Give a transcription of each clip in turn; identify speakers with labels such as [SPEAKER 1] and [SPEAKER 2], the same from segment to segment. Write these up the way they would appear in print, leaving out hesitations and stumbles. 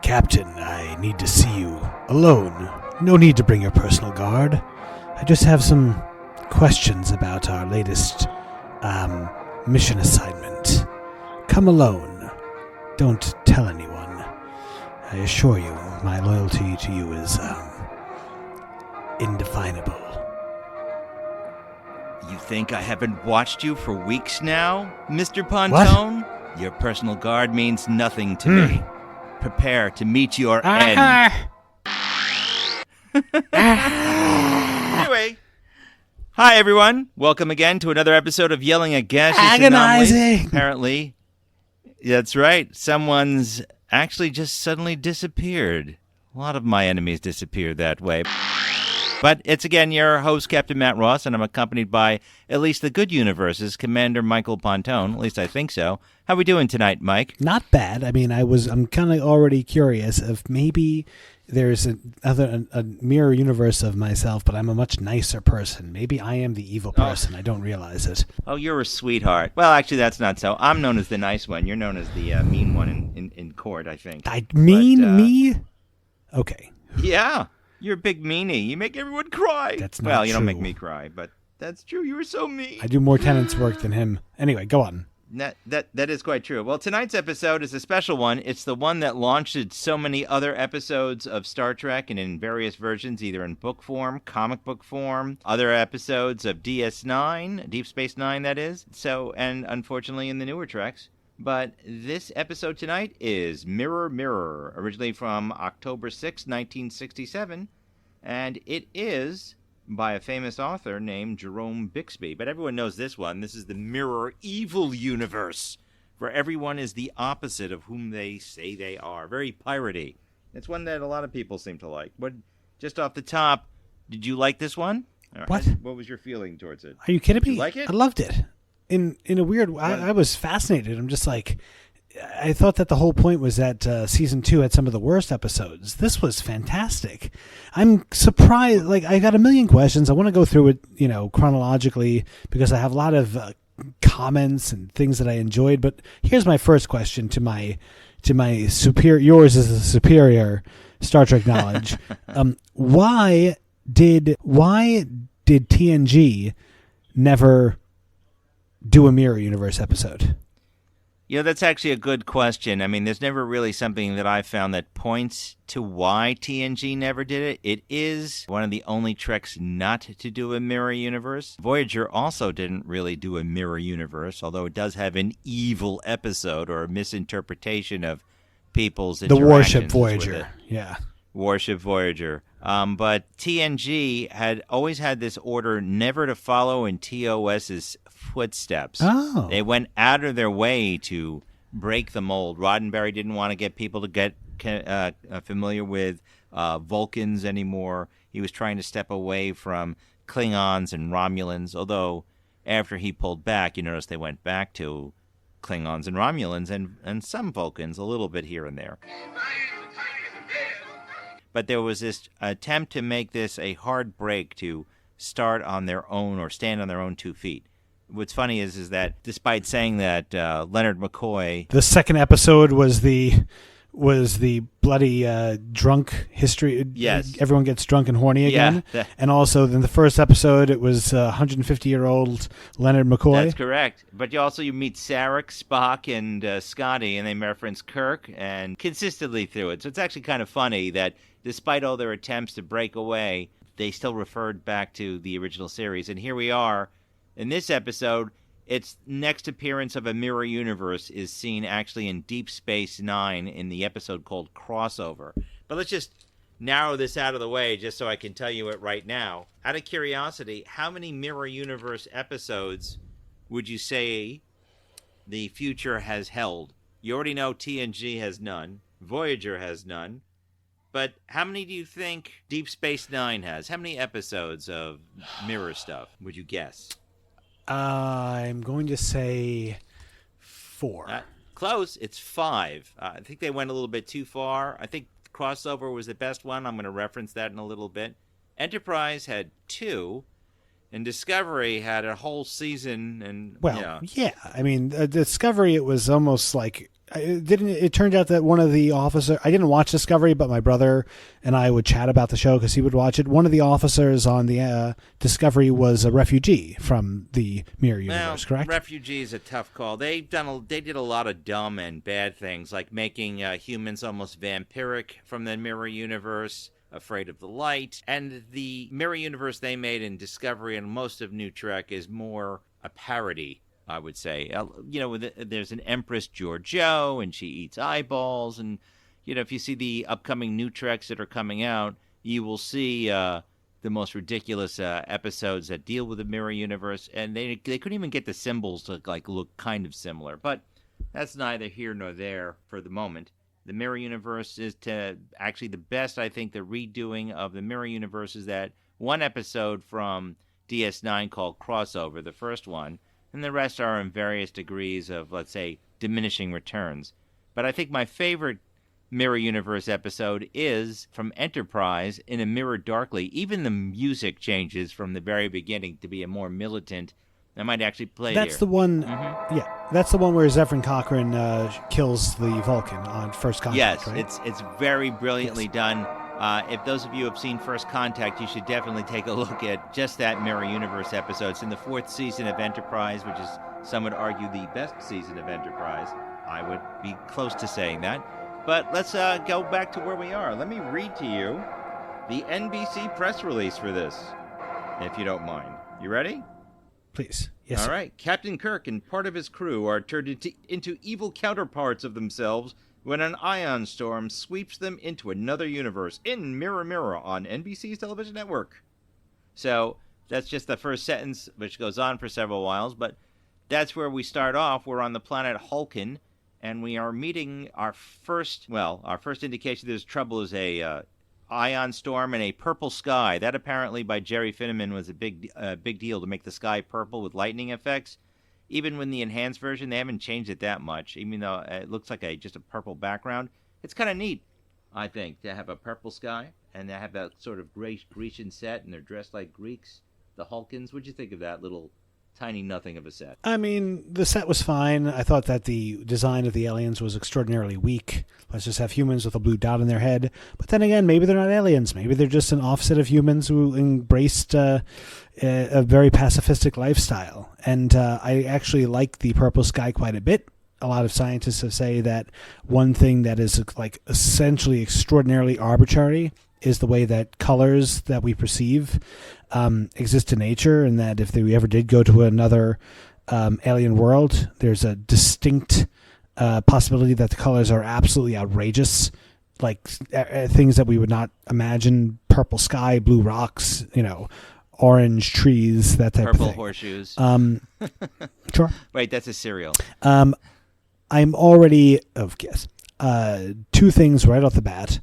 [SPEAKER 1] Captain, I need to see you alone. No need to bring your personal guard. I just have some questions about our latest mission assignment. Come alone. Don't tell anyone. I assure you, my loyalty to you is indefinable.
[SPEAKER 2] You think I haven't watched you for weeks now, Mr. Ponton? What? Your personal guard means nothing to me. Prepare to meet your end. Anyway, hi everyone. Welcome again to another episode of Yelling at Gaseous Anomalies.
[SPEAKER 1] Agonizing.
[SPEAKER 2] Apparently, that's right. Someone's actually just suddenly disappeared. A lot of my enemies disappeared that way. But it's again your host, Captain Matt Ross, and I'm accompanied by at least the good universe's Commander Michael Ponton. At least I think so. How are we doing tonight, Mike?
[SPEAKER 1] Not bad. I mean, I'm kind of already curious if maybe there's a mirror universe of myself, but I'm a much nicer person. Maybe I am the evil person. I don't realize it.
[SPEAKER 2] Oh, you're a sweetheart. Well, actually, that's not so. I'm known as the nice one. You're known as the mean one in court, I think.
[SPEAKER 1] Me? Okay.
[SPEAKER 2] Yeah. You're a big meanie. You make everyone cry.
[SPEAKER 1] That's not
[SPEAKER 2] Well, you
[SPEAKER 1] true.
[SPEAKER 2] don't make me cry, but that's true. You were so mean.
[SPEAKER 1] I do more tenants work than him. Anyway, go on.
[SPEAKER 2] That is quite true. Well, tonight's episode is a special one. It's the one that launched so many other episodes of Star Trek and in various versions, either in book form, comic book form, other episodes of DS9, Deep Space Nine, that is. So, and unfortunately in the newer Treks. But this episode tonight is Mirror Mirror, originally from October 6, 1967, and it is by a famous author named Jerome Bixby. But everyone knows this one. This is the Mirror Evil Universe, where everyone is the opposite of whom they say they are. Very piratey. It's one that a lot of people seem to like. But just off the top, did you like this one?
[SPEAKER 1] What?
[SPEAKER 2] What was your feeling towards it?
[SPEAKER 1] Are you kidding me?
[SPEAKER 2] Did you like it?
[SPEAKER 1] I loved it. In a weird way, I was fascinated. I'm just like, I thought that the whole point was that season 2 had some of the worst episodes. This was fantastic. I'm surprised. Like, I got a million questions. I want to go through it, chronologically, because I have a lot of comments and things that I enjoyed. But here's my first question to my superior. Yours is a superior Star Trek knowledge. Why did TNG never do a Mirror Universe episode?
[SPEAKER 2] That's actually a good question. I mean, there's never really something that I found that points to why TNG never did it. It is one of the only Treks not to do a mirror universe. Voyager also didn't really do a mirror universe, although it does have an evil episode or a misinterpretation of people's interactions.
[SPEAKER 1] The Warship Voyager, yeah.
[SPEAKER 2] Warship Voyager. But TNG had always had this order never to follow in TOS's footsteps.
[SPEAKER 1] Oh.
[SPEAKER 2] They went out of their way to break the mold. Roddenberry didn't want to get people to get familiar with Vulcans anymore. He was trying to step away from Klingons and Romulans, although after he pulled back, you notice they went back to Klingons and Romulans and some Vulcans a little bit here and there. But there was this attempt to make this a hard break to start on their own or stand on their own 2 feet. What's funny is that despite saying that Leonard McCoy...
[SPEAKER 1] The second episode was the bloody drunk history.
[SPEAKER 2] Yes.
[SPEAKER 1] Everyone gets drunk and horny again.
[SPEAKER 2] Yeah.
[SPEAKER 1] And also in the first episode, it was 150-year-old Leonard McCoy.
[SPEAKER 2] That's correct. But you meet Sarek, Spock, and Scotty, and they reference Kirk and consistently through it. So it's actually kind of funny that despite all their attempts to break away, they still referred back to the original series. And here we are. In this episode, its next appearance of a mirror universe is seen actually in Deep Space Nine in the episode called Crossover. But let's just narrow this out of the way just so I can tell you it right now. Out of curiosity, how many mirror universe episodes would you say the future has held? You already know TNG has none. Voyager has none. But how many do you think Deep Space Nine has? How many episodes of mirror stuff would you guess?
[SPEAKER 1] I'm going to say 4.
[SPEAKER 2] Close. It's 5. I think they went a little bit too far. I think Crossover was the best one. I'm going to reference that in a little bit. Enterprise had 2, and Discovery had a whole season. And
[SPEAKER 1] yeah. I mean, Discovery, it was almost like It turned out that one of the officers, I didn't watch Discovery, but my brother and I would chat about the show because he would watch it. One of the officers on the Discovery was a refugee from the Mirror Universe, correct?
[SPEAKER 2] Refugee is a tough call. They did a lot of dumb and bad things, like making humans almost vampiric from the Mirror Universe, afraid of the light. And the Mirror Universe they made in Discovery and most of New Trek is more a parody, I would say. There's an Empress Georgiou, and she eats eyeballs. And, if you see the upcoming new Treks that are coming out, you will see the most ridiculous episodes that deal with the Mirror Universe. And they couldn't even get the symbols to, look kind of similar. But that's neither here nor there for the moment. The Mirror Universe is actually the best, I think, the redoing of the Mirror Universe is that one episode from DS9 called Crossover, the first one, and the rest are in various degrees of, let's say, diminishing returns. But I think my favorite Mirror Universe episode is from Enterprise, In a Mirror Darkly. Even the music changes from the very beginning to be a more militant. I might actually play
[SPEAKER 1] That's
[SPEAKER 2] here.
[SPEAKER 1] the one. Mm-hmm. Yeah, that's the one where Zefram Cochrane kills the Vulcan on First Contact.
[SPEAKER 2] Yes,
[SPEAKER 1] right?
[SPEAKER 2] it's very brilliantly done. If those of you have seen First Contact, you should definitely take a look at just that Mirror Universe episode. It's in the 4th season of Enterprise, which is, some would argue, the best season of Enterprise. I would be close to saying that. But let's go back to where we are. Let me read to you the NBC press release for this, if you don't mind. You ready?
[SPEAKER 1] Please. Yes.
[SPEAKER 2] All right. Captain Kirk and part of his crew are turned into evil counterparts of themselves when an ion storm sweeps them into another universe in Mirror Mirror on NBC's television network. So that's just the first sentence, which goes on for several whiles, but that's where we start off. We're on the planet Hulkan, and we are meeting our first indication there's trouble is a ion storm and a purple sky. That apparently by Jerry Finneman was a big deal to make the sky purple with lightning effects. Even when the enhanced version, they haven't changed it that much, even though it looks like just a purple background. It's kind of neat, I think, to have a purple sky and to have that sort of Grecian set, and they're dressed like Greeks, the Hulkans. What'd you think of that little tiny nothing of a set?
[SPEAKER 1] I mean, the set was fine. I thought that the design of the aliens was extraordinarily weak. Let's just have humans with a blue dot in their head. But then again, maybe they're not aliens. Maybe they're just an offset of humans who embraced a very pacifistic lifestyle. And I actually like the purple sky quite a bit. A lot of scientists have say that one thing that is like essentially extraordinarily arbitrary is the way that colors that we perceive exist in nature, and that if we ever did go to another alien world, there's a distinct possibility that the colors are absolutely outrageous, like things that we would not imagine: purple sky, blue rocks, orange trees, that type of thing.
[SPEAKER 2] Purple horseshoes.
[SPEAKER 1] Sure.
[SPEAKER 2] Wait, that's a cereal.
[SPEAKER 1] I'm already two things right off the bat.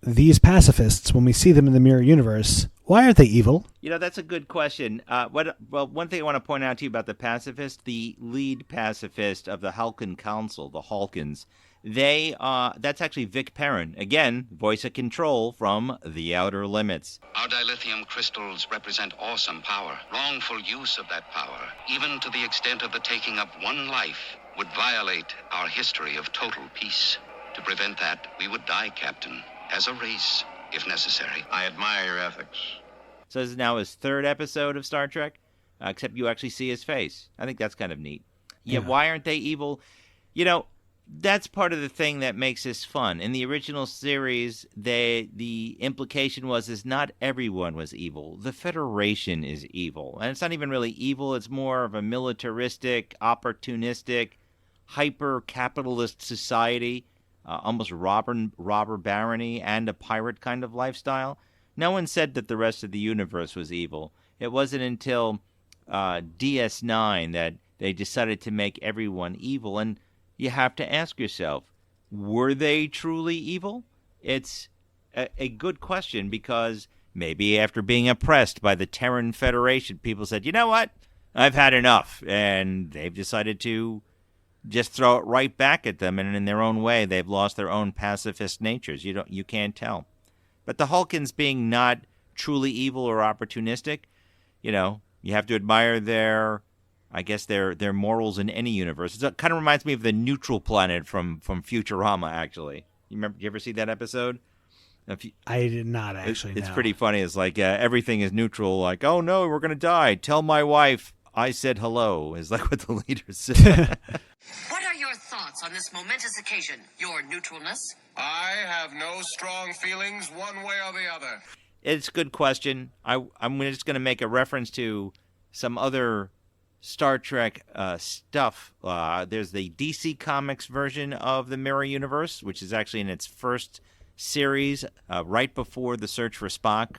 [SPEAKER 1] These pacifists, when we see them in the Mirror Universe, why aren't they evil?
[SPEAKER 2] That's a good question. One thing I want to point out to you about the pacifist, the lead pacifist of the Hulkan Council, the Hulkans, that's actually Vic Perrin. Again, voice of control from The Outer Limits.
[SPEAKER 3] Our dilithium crystals represent awesome power. Wrongful use of that power, even to the extent of the taking of one life, would violate our history of total peace. To prevent that, we would die, Captain, as a race, if necessary. I admire your ethics.
[SPEAKER 2] So this is now his 3rd episode of Star Trek, except you actually see his face. I think that's kind of neat. Yeah, why aren't they evil? That's part of the thing that makes this fun. In the original series, the implication is not everyone was evil. The Federation is evil. And it's not even really evil. It's more of a militaristic, opportunistic, hyper-capitalist society. Almost robber barony and a pirate kind of lifestyle. No one said that the rest of the universe was evil. It wasn't until DS9 that they decided to make everyone evil. And you have to ask yourself, were they truly evil? It's a good question, because maybe after being oppressed by the Terran Federation, people said, you know what? I've had enough. And they've decided to just throw it right back at them, and in their own way, they've lost their own pacifist natures. You can't tell. But the Hulkans being not truly evil or opportunistic, you have to admire their I guess their morals in any universe. It kind of reminds me of the neutral planet from Futurama, actually. You ever see that episode?
[SPEAKER 1] I did not actually.
[SPEAKER 2] It's
[SPEAKER 1] know.
[SPEAKER 2] pretty funny. It's like everything is neutral. Like, oh no, we're gonna die. Tell my wife I said hello. Is like what the leader said.
[SPEAKER 4] What are your thoughts on this momentous occasion? Your neutralness?
[SPEAKER 5] I have no strong feelings one way or the other.
[SPEAKER 2] It's a good question. I'm just going to make a reference to some other Star Trek stuff. There's the DC Comics version of the Mirror Universe, which is actually in its first series right before the search for Spock.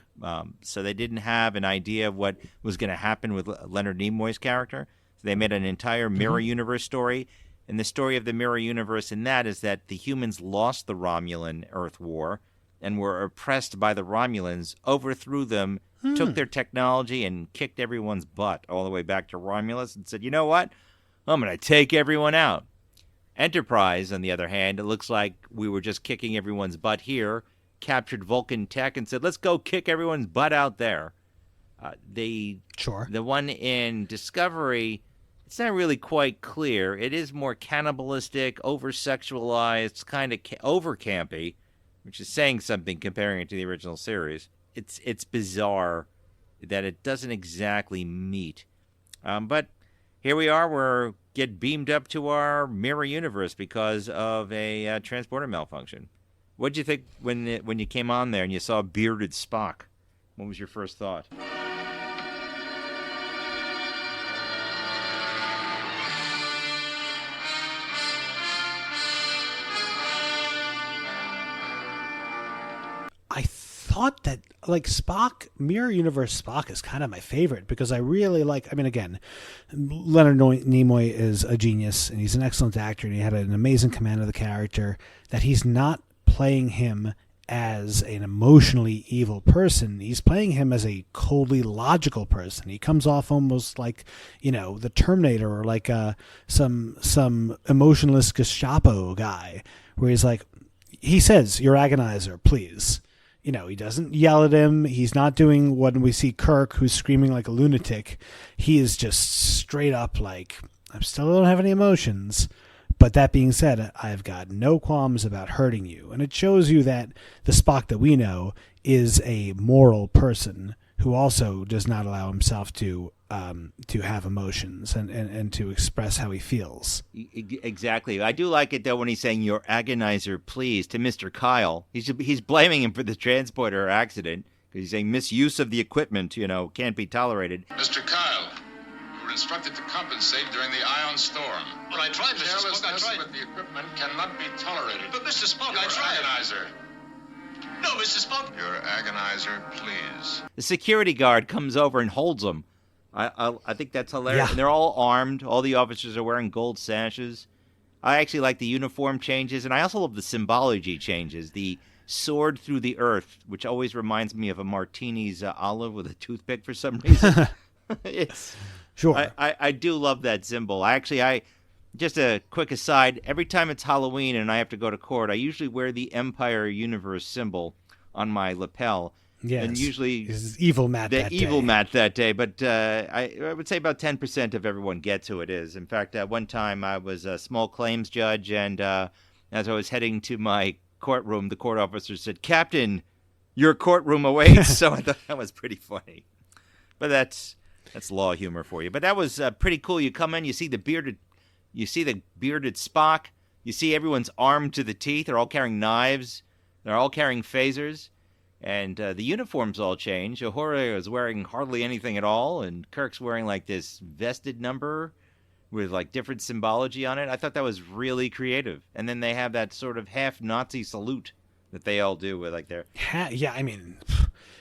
[SPEAKER 2] So they didn't have an idea of what was going to happen with Leonard Nimoy's character. So they made an entire Mirror Universe story. And the story of the Mirror Universe in that is that the humans lost the Romulan Earth War and were oppressed by the Romulans, overthrew them, took their technology, and kicked everyone's butt all the way back to Romulus and said, you know what? I'm going to take everyone out. Enterprise, on the other hand, it looks like we were just kicking everyone's butt here, captured Vulcan tech and said, let's go kick everyone's butt out there. The one in Discovery, it's not really quite clear. It is more cannibalistic, over-sexualized, kind of over-campy, which is saying something comparing it to the original series. It's bizarre that it doesn't exactly meet. But here we are. We're get beamed up to our mirror universe because of a transporter malfunction. What did you think when you came on there and you saw bearded Spock? What was your first thought?
[SPEAKER 1] I thought that, like, Spock, Mirror Universe Spock is kind of my favorite because I really like, I mean, again, Leonard Nimoy is a genius and he's an excellent actor and he had an amazing command of the character, that he's not playing him as an emotionally evil person. He's playing him as a coldly logical person. He comes off almost like, you know, the Terminator or like some emotionless Gestapo guy where he's like, he says, "Your agonizer, please." You know, he doesn't yell at him. He's not doing when we see Kirk, who's screaming like a lunatic. He is just straight up like, I still don't have any emotions. But that being said, I've got no qualms about hurting you. And it shows you that the Spock that we know is a moral person who also does not allow himself to have emotions and to express how he feels.
[SPEAKER 2] Exactly. I do like it, though, when he's saying, "Your agonizer, please," to Mr. Kyle. He's blaming him for the transporter accident because he's saying misuse of the equipment, you know, can't be tolerated.
[SPEAKER 5] Mr. Kyle, you were instructed to compensate during the ion storm.
[SPEAKER 6] But I tried, Mr. Spock, I tried.
[SPEAKER 5] With the equipment cannot be tolerated.
[SPEAKER 6] But Mr. Spock,
[SPEAKER 5] Your
[SPEAKER 6] I tried.
[SPEAKER 5] agonizer.
[SPEAKER 6] No, Mr. Spock.
[SPEAKER 5] Your agonizer, please.
[SPEAKER 2] The security guard comes over and holds him. I think that's hilarious.
[SPEAKER 1] Yeah.
[SPEAKER 2] And they're all armed. All the officers are wearing gold sashes. I actually like the uniform changes, and I also love the symbology changes. The sword through the earth, which always reminds me of a Martini's olive with a toothpick for some reason. It's
[SPEAKER 1] Sure.
[SPEAKER 2] I do love that symbol. I just a quick aside, every time it's Halloween and I have to go to court, I usually wear the Empire Universe symbol on my lapel.
[SPEAKER 1] Yes.
[SPEAKER 2] And usually
[SPEAKER 1] it's evil Matt
[SPEAKER 2] the
[SPEAKER 1] that
[SPEAKER 2] evil
[SPEAKER 1] day.
[SPEAKER 2] Matt that day, but I would say about 10% of everyone gets who it is. In fact, one time I was a small claims judge, and as I was heading to my courtroom, the court officer said, "Captain, your courtroom awaits." So I thought that was pretty funny. But that's law humor for you. But that was pretty cool. You come in, you see the bearded Spock. You see everyone's armed to the teeth. They're all carrying knives. They're all carrying phasers. And the uniforms all change. Uhura is wearing hardly anything at all, and Kirk's wearing like this vested number with like different symbology on it. I thought that was really creative. And then they have that sort of half Nazi salute that they all do with like their
[SPEAKER 1] Yeah, I mean,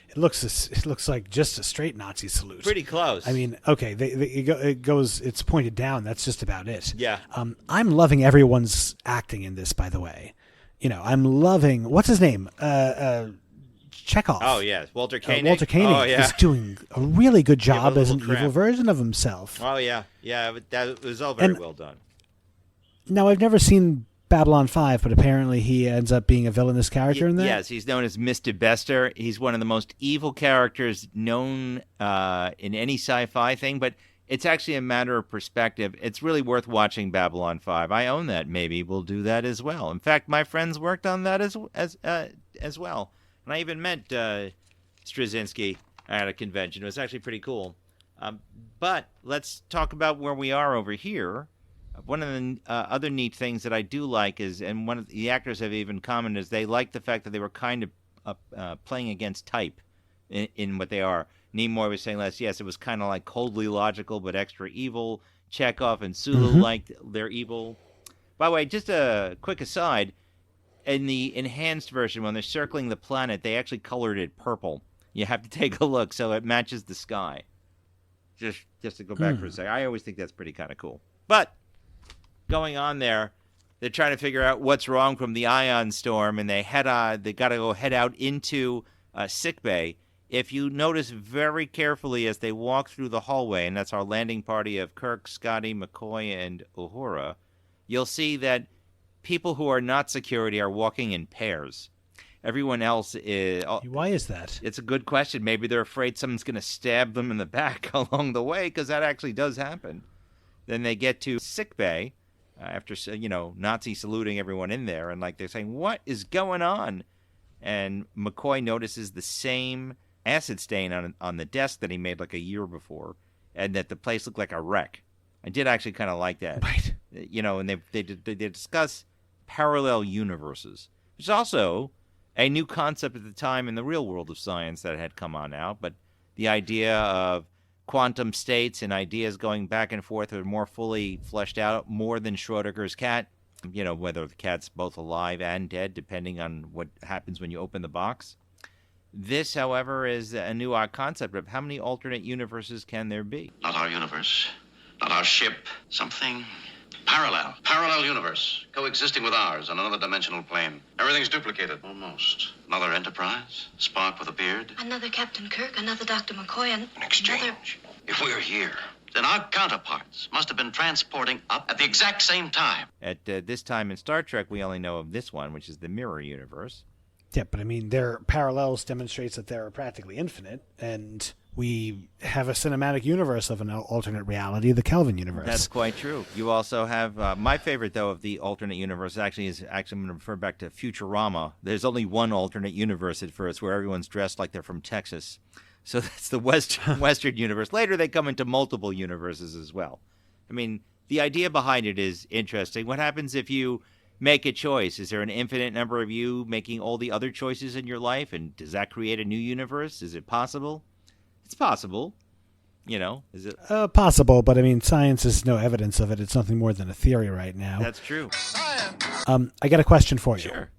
[SPEAKER 1] it looks like just a straight Nazi salute.
[SPEAKER 2] pretty close.
[SPEAKER 1] I mean, okay, it's pointed down. That's just about it.
[SPEAKER 2] Yeah.
[SPEAKER 1] I'm loving everyone's acting in this, by the way. You know, I'm loving, what's his name? Chekhov.
[SPEAKER 2] Oh yeah, Walter Koenig.
[SPEAKER 1] Walter Koenig
[SPEAKER 2] oh, yeah.
[SPEAKER 1] is doing a really good job as an
[SPEAKER 2] little
[SPEAKER 1] evil
[SPEAKER 2] crap.
[SPEAKER 1] version of himself.
[SPEAKER 2] Oh yeah, that was all very well done.
[SPEAKER 1] Now, I've never seen Babylon 5, but apparently he ends up being a villainous character in that.
[SPEAKER 2] Yes, he's known as Mr. Bester. He's one of the most evil characters known in any sci-fi thing, but it's actually a matter of perspective. It's really worth watching Babylon 5. I own that. Maybe we'll do that as well. In fact, my friends worked on that as well. And I even met Straczynski at a convention. It was actually pretty cool. But let's talk about where we are over here. One of the other neat things that I do like is, and one of the actors have even commented, is they like the fact that they were kind of playing against type in what they are. Nimoy was saying last, yes, it was kind of like coldly logical but extra evil. Chekhov and Sulu liked their evil. By the way, just a quick aside, in the enhanced version, when they're circling the planet, they actually colored it purple. You have to take a look so it matches the sky. Just to go back for a second. I always think that's pretty kind of cool. But going on there, they're trying to figure out what's wrong from the ion storm, and they got to go head out into sickbay. If you notice very carefully as they walk through the hallway, and that's our landing party of Kirk, Scotty, McCoy, and Uhura, you'll see that people who are not security are walking in pairs. Everyone else is...
[SPEAKER 1] Why is that?
[SPEAKER 2] It's a good question. Maybe they're afraid someone's going to stab them in the back along the way, because that actually does happen. Then they get to sickbay after, Nazi saluting everyone in there, and they're saying, what is going on? And McCoy notices the same acid stain on the desk that he made a year before, and that the place looked like a wreck. I did actually kind of like that.
[SPEAKER 1] Right.
[SPEAKER 2] And they discuss parallel universes, which is also a new concept at the time in the real world of science that had come on out. But the idea of quantum states and ideas going back and forth are more fully fleshed out, more than Schrodinger's cat. Whether the cat's both alive and dead, depending on what happens when you open the box. This, however, is a new concept of how many alternate universes can there be?
[SPEAKER 3] Not our universe, not our ship, something parallel. Parallel universe, coexisting with ours on another dimensional plane.
[SPEAKER 5] Everything's duplicated.
[SPEAKER 3] Almost. Another Enterprise, Spock with a beard.
[SPEAKER 7] Another Captain Kirk, another Dr. McCoy, and
[SPEAKER 3] An exchange. If we're here, then our counterparts must have been transporting up at the exact same time.
[SPEAKER 2] At this time in Star Trek, we only know of this one, which is the mirror universe.
[SPEAKER 1] Yeah, but their parallels demonstrates that they're practically infinite, and we have a cinematic universe of an alternate reality, the Kelvin universe.
[SPEAKER 2] That's quite true. You also have my favorite, though, of the alternate universe. I'm going to refer back to Futurama. There's only one alternate universe at first, where everyone's dressed like they're from Texas. So that's the Western universe. Later, they come into multiple universes as well. The idea behind it is interesting. What happens if you make a choice? Is there an infinite number of you making all the other choices in your life? And does that create a new universe? Is it possible? It's possible. Is it?
[SPEAKER 1] Possible, but science is no evidence of it. It's nothing more than a theory right now.
[SPEAKER 2] That's true.
[SPEAKER 1] I got a question for you.
[SPEAKER 2] Sure.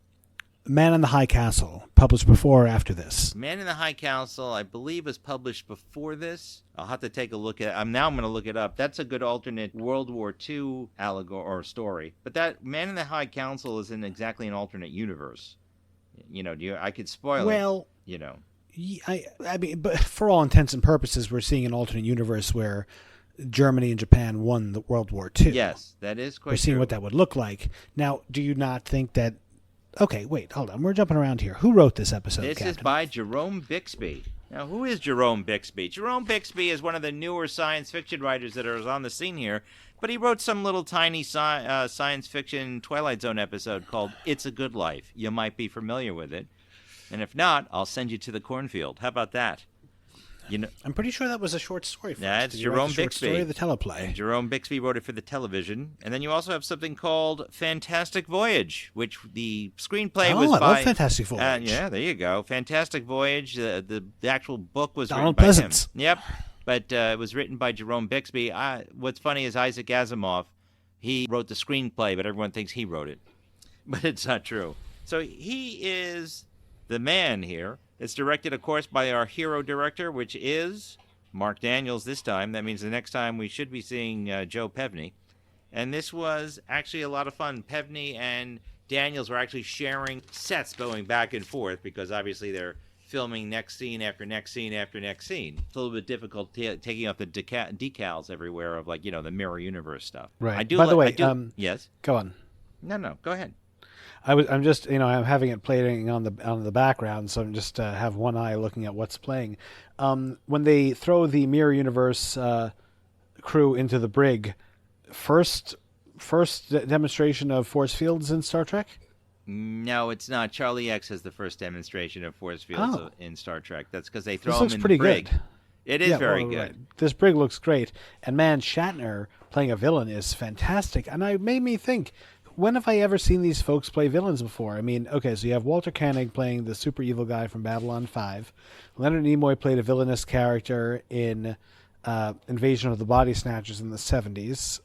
[SPEAKER 1] Man in the High Castle, published before or after this?
[SPEAKER 2] Man in the High Council, I believe, was published before this. I'll have to take a look at it. I'm going to look it up. That's a good alternate World War II allegory or story. But that Man in the High Council isn't exactly an alternate universe. I could spoil
[SPEAKER 1] it.
[SPEAKER 2] Well,
[SPEAKER 1] but for all intents and purposes, we're seeing an alternate universe where Germany and Japan won the World War II.
[SPEAKER 2] Yes, that is quite true.
[SPEAKER 1] We're seeing what that would look like. Now, do you not think that... Okay, wait, hold on. We're jumping around here. Who wrote this episode,
[SPEAKER 2] This
[SPEAKER 1] Captain?
[SPEAKER 2] is by Jerome Bixby. Now, who is Jerome Bixby? Jerome Bixby is one of the newer science fiction writers that are on the scene here, but he wrote some little tiny science fiction Twilight Zone episode called It's a Good Life. You might be familiar with it. And if not, I'll send you to the cornfield. How about that?
[SPEAKER 1] I'm pretty sure that was a short story for us.
[SPEAKER 2] That's Jerome Bixby.
[SPEAKER 1] Story of the teleplay.
[SPEAKER 2] And Jerome Bixby wrote it for the television. And then you also have something called Fantastic Voyage, which the screenplay was by...
[SPEAKER 1] I love Fantastic Voyage.
[SPEAKER 2] Yeah, there you go. Fantastic Voyage. The actual book was
[SPEAKER 1] Donald
[SPEAKER 2] written by
[SPEAKER 1] Pleasance.
[SPEAKER 2] him. Yep. But it was written by Jerome Bixby. What's funny is Isaac Asimov, he wrote the screenplay, but everyone thinks he wrote it. But it's not true. So he is the man here. It's directed, of course, by our hero director, which is Mark Daniels this time. That means the next time we should be seeing Joe Pevney. And this was actually a lot of fun. Pevney and Daniels were actually sharing sets going back and forth because obviously they're filming next scene after next scene after next scene. It's a little bit difficult taking off the decals everywhere of the Mirror Universe stuff.
[SPEAKER 1] Right. By the way,
[SPEAKER 2] yes?
[SPEAKER 1] Go on.
[SPEAKER 2] No, go ahead.
[SPEAKER 1] I'm just, I'm having it playing on the background, so I'm just have one eye looking at what's playing. When they throw the Mirror Universe crew into the brig. First demonstration of force fields in Star Trek?
[SPEAKER 2] No, it's not. Charlie X has the first demonstration of force fields in Star Trek. That's because they throw
[SPEAKER 1] This
[SPEAKER 2] him in
[SPEAKER 1] looks pretty
[SPEAKER 2] the brig.
[SPEAKER 1] good.
[SPEAKER 2] It is very good.
[SPEAKER 1] Right. This brig looks great. And man, Shatner playing a villain is fantastic. And it made me think, when have I ever seen these folks play villains before? I mean, okay, so you have Walter Koenig playing the super evil guy from Babylon 5. Leonard Nimoy played a villainous character in Invasion of the Body Snatchers in the 70s.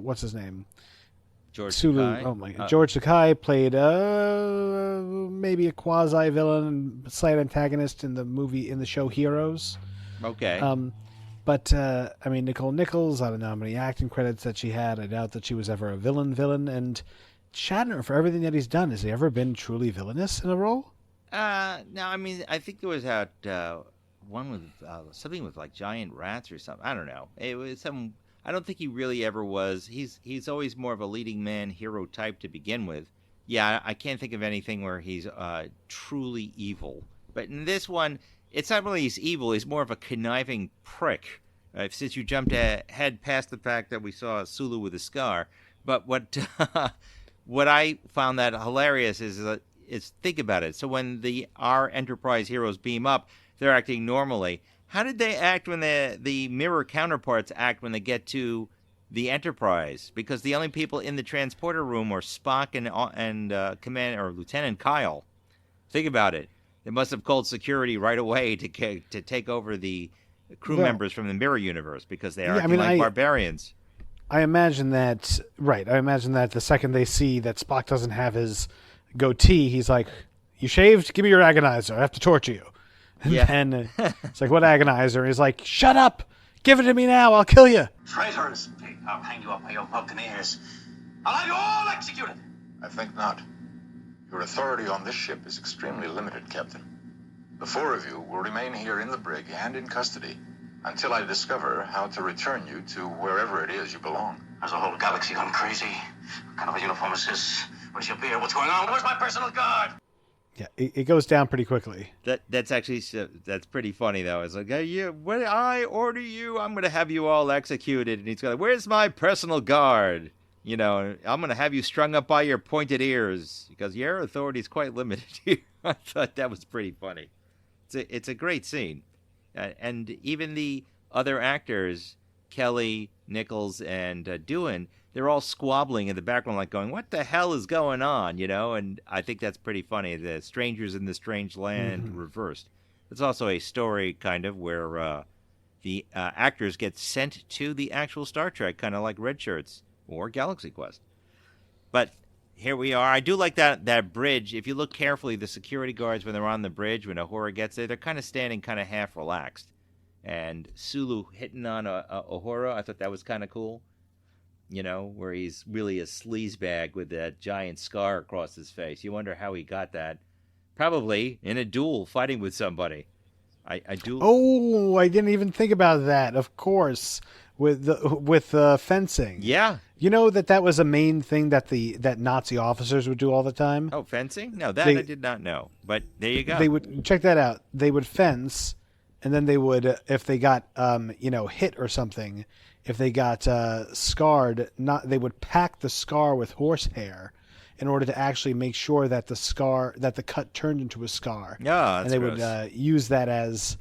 [SPEAKER 1] What's his name?
[SPEAKER 2] George
[SPEAKER 1] Sulu.
[SPEAKER 2] Takei.
[SPEAKER 1] Oh my God. George Takei played maybe a quasi villain, slight antagonist in the show Heroes.
[SPEAKER 2] Okay.
[SPEAKER 1] But I mean, Nicole Nichols, I don't know how many acting credits that she had. I doubt that she was ever a villain. And Shatner, for everything that he's done, has he ever been truly villainous in a role?
[SPEAKER 2] No, I mean, I think there was one with something with like giant rats or something. I don't know. It was some. I don't think he really ever was. He's always more of a leading man hero type to begin with. Yeah, I can't think of anything where he's truly evil. But in this one, it's not really he's evil. He's more of a conniving prick. Since you jumped ahead past the fact that we saw Sulu with a scar, but what I found that hilarious is think about it. So when our Enterprise heroes beam up, they're acting normally. How did they act when the mirror counterparts act when they get to the Enterprise? Because the only people in the transporter room are Spock and Command or Lieutenant Kyle. Think about it. They must have called security right away to take over the crew members from the mirror universe because they are acting like barbarians.
[SPEAKER 1] I imagine that. Right. I imagine that the second they see that Spock doesn't have his goatee, he's like, "You shaved? Give me your agonizer. I have to torture you."
[SPEAKER 2] Yeah.
[SPEAKER 1] And it's like, "What agonizer?" He's like, "Shut up! Give it to me now. I'll kill you."
[SPEAKER 6] Traitors! I'll hang you up by your broken ears. I'll have you all executed!
[SPEAKER 5] I think not. Your authority on this ship is extremely limited, Captain. The four of you will remain here in the brig and in custody until I discover how to return you to wherever it is you belong.
[SPEAKER 6] There's a whole galaxy gone crazy. What kind of a uniform is this? Where's your beer? What's going on? Where's my personal guard?
[SPEAKER 1] Yeah, it goes down pretty quickly.
[SPEAKER 2] That's pretty funny though. It's like, hey, when I order you, I'm going to have you all executed, and he's going, "Where's my personal guard? You know, I'm going to have you strung up by your pointed ears because your authority is quite limited here." I thought that was pretty funny. It's a great scene, and even the other actors, Kelly, Nichols, and Doohan, they're all squabbling in the background, like going, "What the hell is going on?" You know, and I think that's pretty funny. The strangers in the strange land reversed. It's also a story kind of where the actors get sent to the actual Star Trek, kind of like Red Shirts or Galaxy Quest. But here we are. I do like that bridge. If you look carefully, the security guards, when they're on the bridge, when Uhura gets there, they're kind of standing kind of half relaxed. And Sulu hitting on Uhura, I thought that was kind of cool. You know, where he's really a sleazebag with that giant scar across his face. You wonder how he got that. Probably in a duel fighting with somebody. I do.
[SPEAKER 1] Oh, I didn't even think about that. Of course, with fencing.
[SPEAKER 2] Yeah.
[SPEAKER 1] You know that was a main thing that that Nazi officers would do all the time.
[SPEAKER 2] Oh, fencing? No, I did not know. But there you go.
[SPEAKER 1] They would check that out. They would fence, and then they would, if they got hit or something, if they got scarred, they would pack the scar with horsehair in order to actually make sure that the cut turned into a scar.
[SPEAKER 2] Yeah,
[SPEAKER 1] and they would use that as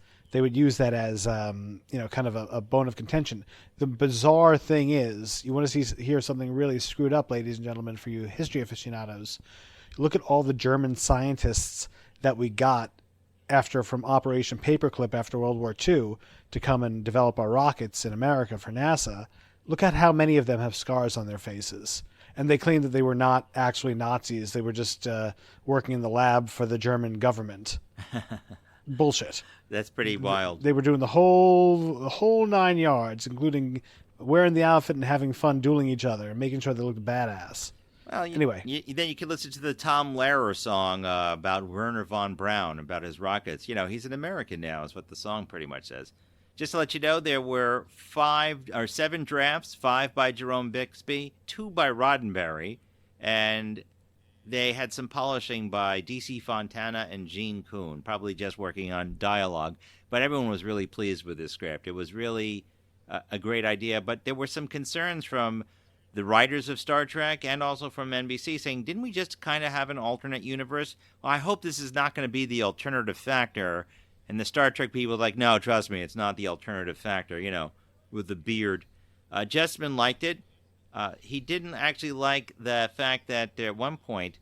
[SPEAKER 1] kind of a bone of contention. The bizarre thing is, you want to hear something really screwed up, ladies and gentlemen, for you history aficionados. Look at all the German scientists that we got from Operation Paperclip after World War II to come and develop our rockets in America for NASA. Look at how many of them have scars on their faces. And they claim that they were not actually Nazis. They were just working in the lab for the German government. Bullshit.
[SPEAKER 2] That's pretty wild.
[SPEAKER 1] They were doing the whole 9 yards, including wearing the outfit and having fun dueling each other and making sure they looked badass.
[SPEAKER 2] Well,
[SPEAKER 1] anyway.
[SPEAKER 2] Then you can listen to the Tom Lehrer song about Werner von Braun, about his rockets. You know, he's an American now, is what the song pretty much says. Just to let you know, there were 7 drafts, 5 by Jerome Bixby, 2 by Roddenberry, and they had some polishing by D.C. Fontana and Gene Kuhn, probably just working on dialogue. But everyone was really pleased with this script. It was really a great idea. But there were some concerns from the writers of Star Trek and also from NBC saying, didn't we just kind of have an alternate universe? Well, I hope this is not going to be the alternative factor. And the Star Trek people are like, no, trust me, it's not the alternative factor, with the beard. Jessman liked it. He didn't actually like the fact that at one point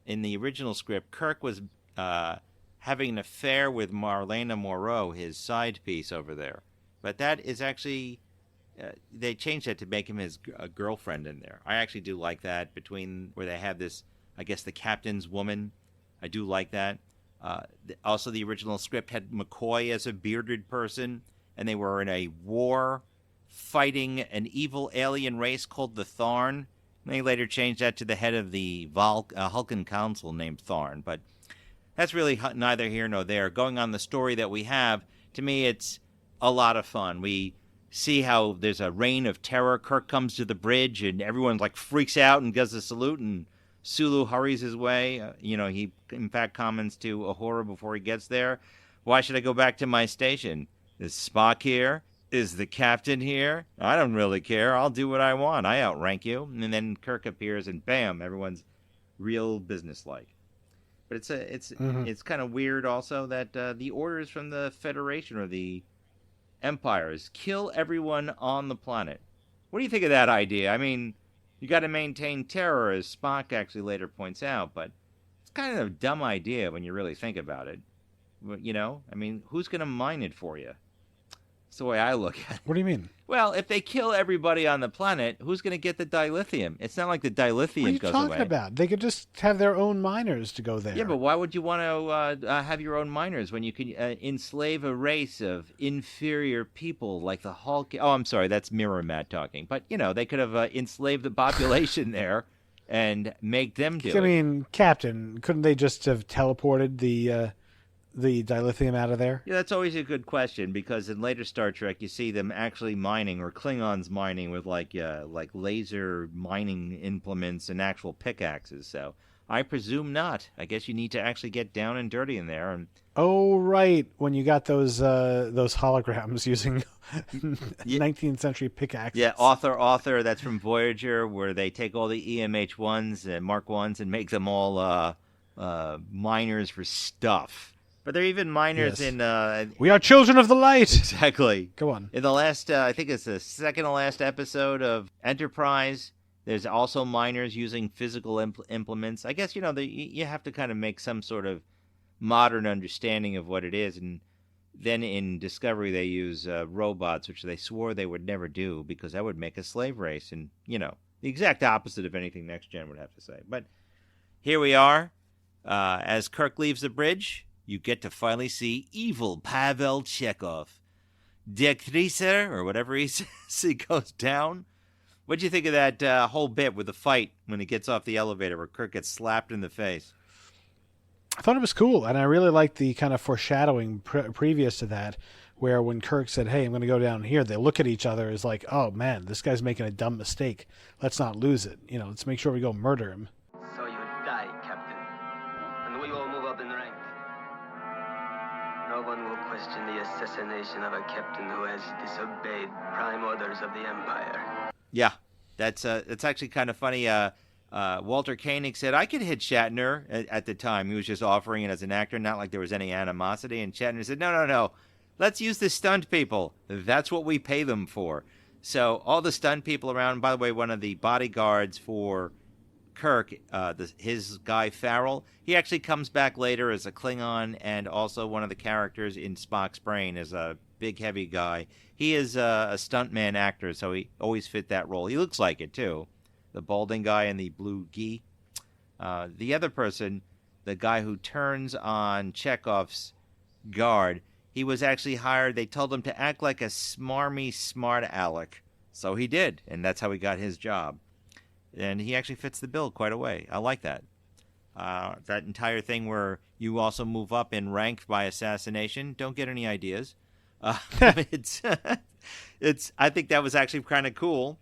[SPEAKER 2] in the original script, Kirk was having an affair with Marlena Moreau, his side piece over there. But that is actually... they changed that to make him his girlfriend in there. I actually do like that, between where they have this, I guess, the captain's woman. I do like that. Also, the original script had McCoy as a bearded person, and they were in a war fighting an evil alien race called the Tharn. They later changed that to the head of the Vulcan Council named Tharn. But that's really neither here nor there. Going on the story that we have, to me, it's a lot of fun. We see how there's a reign of terror. Kirk comes to the bridge, and everyone like freaks out and does a salute, and Sulu hurries his way. He in fact comments to Uhura before he gets there, "Why should I go back to my station? Is Spock here? Is the captain here? I don't really care. I'll do what I want. I outrank you." And then Kirk appears, and bam, everyone's real businesslike. But it's kind of weird also that the orders from the Federation or the Empire is kill everyone on the planet. What do you think of that idea? I mean, you got to maintain terror, as Spock actually later points out, but it's kind of a dumb idea when you really think about it. I mean, who's going to mine it for you? That's the way I look at it.
[SPEAKER 1] What do you mean?
[SPEAKER 2] Well, if they kill everybody on the planet, who's going to get the dilithium? It's not like the dilithium goes away.
[SPEAKER 1] What are you talking about? They could just have their own miners to go there.
[SPEAKER 2] Yeah, but why would you want to have your own miners when you can enslave a race of inferior people like the Hulk? Oh, I'm sorry, that's Mirror Matt talking. But, they could have enslaved the population there and make them do it.
[SPEAKER 1] I mean, Captain, couldn't they just have teleported the dilithium out of there?
[SPEAKER 2] Yeah, that's always a good question, because in later Star Trek you see them actually mining, or Klingons mining with like laser mining implements and actual pickaxes. So I presume not. I guess you need to actually get down and dirty in there. And
[SPEAKER 1] oh, right, when you got those holograms using 19th century pickaxes.
[SPEAKER 2] Yeah, author. That's from Voyager, where they take all the EMH1s and Mark 1s and make them all miners for stuff. But they're even miners in...
[SPEAKER 1] we are children of the light!
[SPEAKER 2] Exactly.
[SPEAKER 1] Go on.
[SPEAKER 2] In the last, I think it's the second to last episode of Enterprise, there's also miners using physical implements. I guess, you have to kind of make some sort of modern understanding of what it is. And then in Discovery, they use robots, which they swore they would never do, because that would make a slave race. And, the exact opposite of anything Next Gen would have to say. But here we are. As Kirk leaves the bridge, you get to finally see evil Pavel Chekhov. Der Krieger, or whatever he says, he goes down. What'd you think of that whole bit with the fight when he gets off the elevator where Kirk gets slapped in the face?
[SPEAKER 1] I thought it was cool, and I really liked the kind of foreshadowing previous to that, where when Kirk said, "Hey, I'm going to go down here," they look at each other as like, "Oh man, this guy's making a dumb mistake. Let's not lose it. Let's make sure we go murder him."
[SPEAKER 6] So you die, Captain. And we all move up in rank. No one will question the assassination of a captain who has disobeyed prime orders of the Empire.
[SPEAKER 2] Yeah, that's actually kind of funny. Walter Koenig said, I could hit Shatner at the time. He was just offering it as an actor, not like there was any animosity. And Shatner said, no. Let's use the stunt people. That's what we pay them for. So all the stunt people around, by the way, one of the bodyguards for Kirk, his guy Farrell, he actually comes back later as a Klingon, and also one of the characters in Spock's brain is a big, heavy guy. He is a stuntman actor, so he always fit that role. He looks like it, too. The balding guy in the blue gi. The other person, the guy who turns on Chekhov's guard, he was actually hired. They told him to act like a smarmy smart aleck. So he did, and that's how he got his job. And he actually fits the bill quite a way. I like that. That entire thing where you also move up in rank by assassination. Don't get any ideas. It's I think that was actually kind of cool.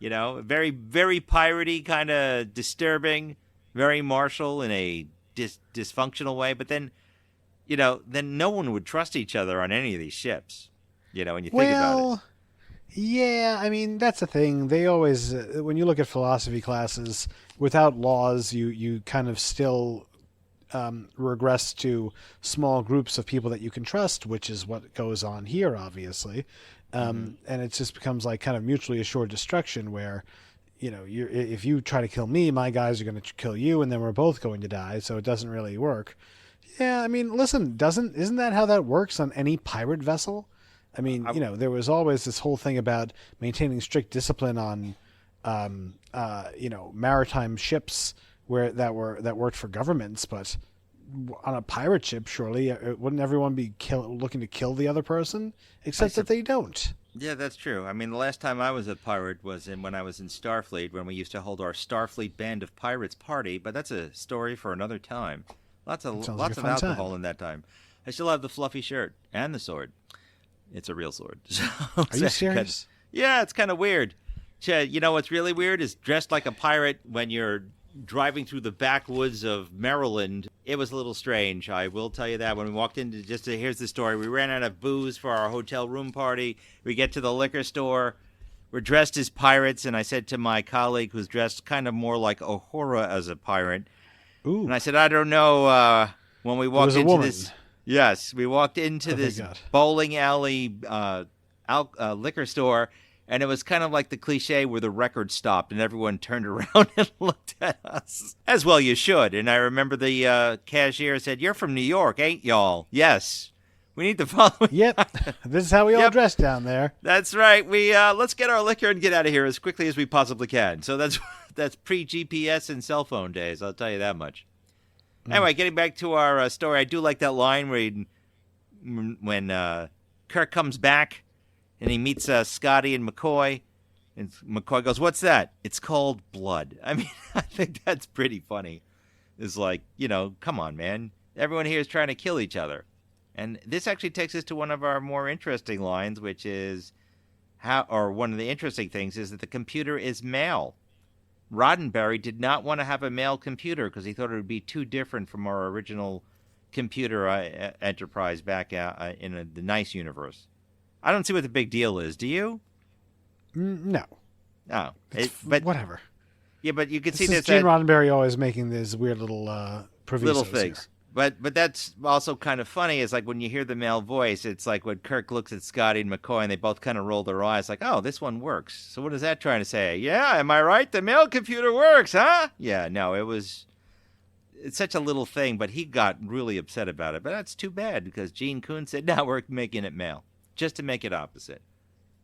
[SPEAKER 2] Very, very piratey, kind of disturbing, very martial in a dysfunctional way. But then, then no one would trust each other on any of these ships. When you think about it.
[SPEAKER 1] Yeah, I mean, that's the thing. They always, when you look at philosophy classes, without laws, you kind of still regress to small groups of people that you can trust, which is what goes on here, obviously. And it just becomes like kind of mutually assured destruction where, if you try to kill me, my guys are going to kill you, and then we're both going to die, so it doesn't really work. Yeah, I mean, listen, isn't that how that works on any pirate vessel? I mean, there was always this whole thing about maintaining strict discipline on, maritime ships that worked for governments, but on a pirate ship, surely wouldn't everyone be looking to kill the other person? Except that they don't.
[SPEAKER 2] Yeah, that's true. I mean, the last time I was a pirate was when I was in Starfleet, when we used to hold our Starfleet Band of Pirates party. But that's a story for another time. Lots of alcohol in that time. I still have the fluffy shirt and the sword. It's a real sword.
[SPEAKER 1] Are you serious?
[SPEAKER 2] Yeah, it's kind of weird. You know what's really weird is dressed like a pirate when you're driving through the backwoods of Maryland. It was a little strange. I will tell you that. When we walked into, here's the story. We ran out of booze for our hotel room party. We get to the liquor store. We're dressed as pirates, and I said to my colleague, who's dressed kind of more like Uhura as a pirate,
[SPEAKER 1] Ooh.
[SPEAKER 2] And I said, I don't know, when we walked into
[SPEAKER 1] woman.
[SPEAKER 2] this... Yes, we walked into this bowling alley liquor store, and it was kind of like the cliche where the record stopped and everyone turned around and looked at us. As well you should. And I remember the cashier said, "You're from New York, ain't y'all?" Yes. We need to follow.
[SPEAKER 1] Yep. This is how we all dress down there.
[SPEAKER 2] That's right. We let's get our liquor and get out of here as quickly as we possibly can. So that's pre-GPS and cell phone days, I'll tell you that much. Anyway, getting back to our story, I do like that line where when Kirk comes back and he meets Scotty and McCoy, and McCoy goes, "What's that?" "It's called blood." I mean, I think that's pretty funny. It's like, come on, man. Everyone here is trying to kill each other. And this actually takes us to one of our more interesting lines, which is one of the interesting things is that the computer is male. Roddenberry did not want to have a male computer because he thought it would be too different from our original computer enterprise back in the Nice universe. I don't see what the big deal is. Do you?
[SPEAKER 1] No.
[SPEAKER 2] Oh.
[SPEAKER 1] But whatever.
[SPEAKER 2] Yeah, but you can see this.
[SPEAKER 1] Gene Roddenberry always making these weird little provisos
[SPEAKER 2] little things.
[SPEAKER 1] Here.
[SPEAKER 2] But that's also kind of funny. Is like when you hear the male voice, it's like when Kirk looks at Scotty and McCoy and they both kind of roll their eyes like, "Oh, this one works." So what is that trying to say? Yeah, am I right? The male computer works, huh? Yeah, no, it's such a little thing, but he got really upset about it. But that's too bad because Gene Kuhn said, "No, we're making it male just to make it opposite."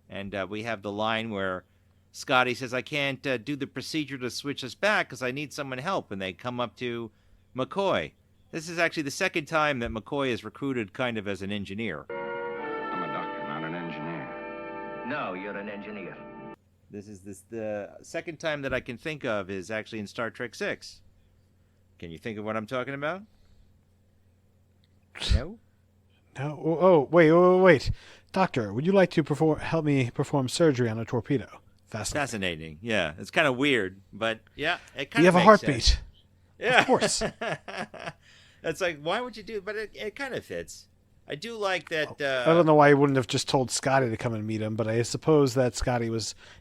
[SPEAKER 2] And we have the line where Scotty says, "I can't do the procedure to switch us back because I need someone help." And they come up to McCoy. This is actually the second time that McCoy is recruited kind of as an engineer.
[SPEAKER 8] I'm a doctor, not an engineer.
[SPEAKER 6] No, you're an engineer.
[SPEAKER 2] The second time that I can think of is actually in Star Trek VI. Can you think of what I'm talking about? No?
[SPEAKER 1] No. Oh, wait. Doctor, would you like to help me perform surgery on a torpedo?
[SPEAKER 2] Fascinating. Yeah, it's kind of weird, but yeah, it kind of
[SPEAKER 1] You have a heartbeat.
[SPEAKER 2] Sense. Yeah.
[SPEAKER 1] Of course.
[SPEAKER 2] It's like, why would you do it? But it kind of fits. I do like that.
[SPEAKER 1] I don't know why he wouldn't have just told Scotty to come and meet him, but I suppose that Scotty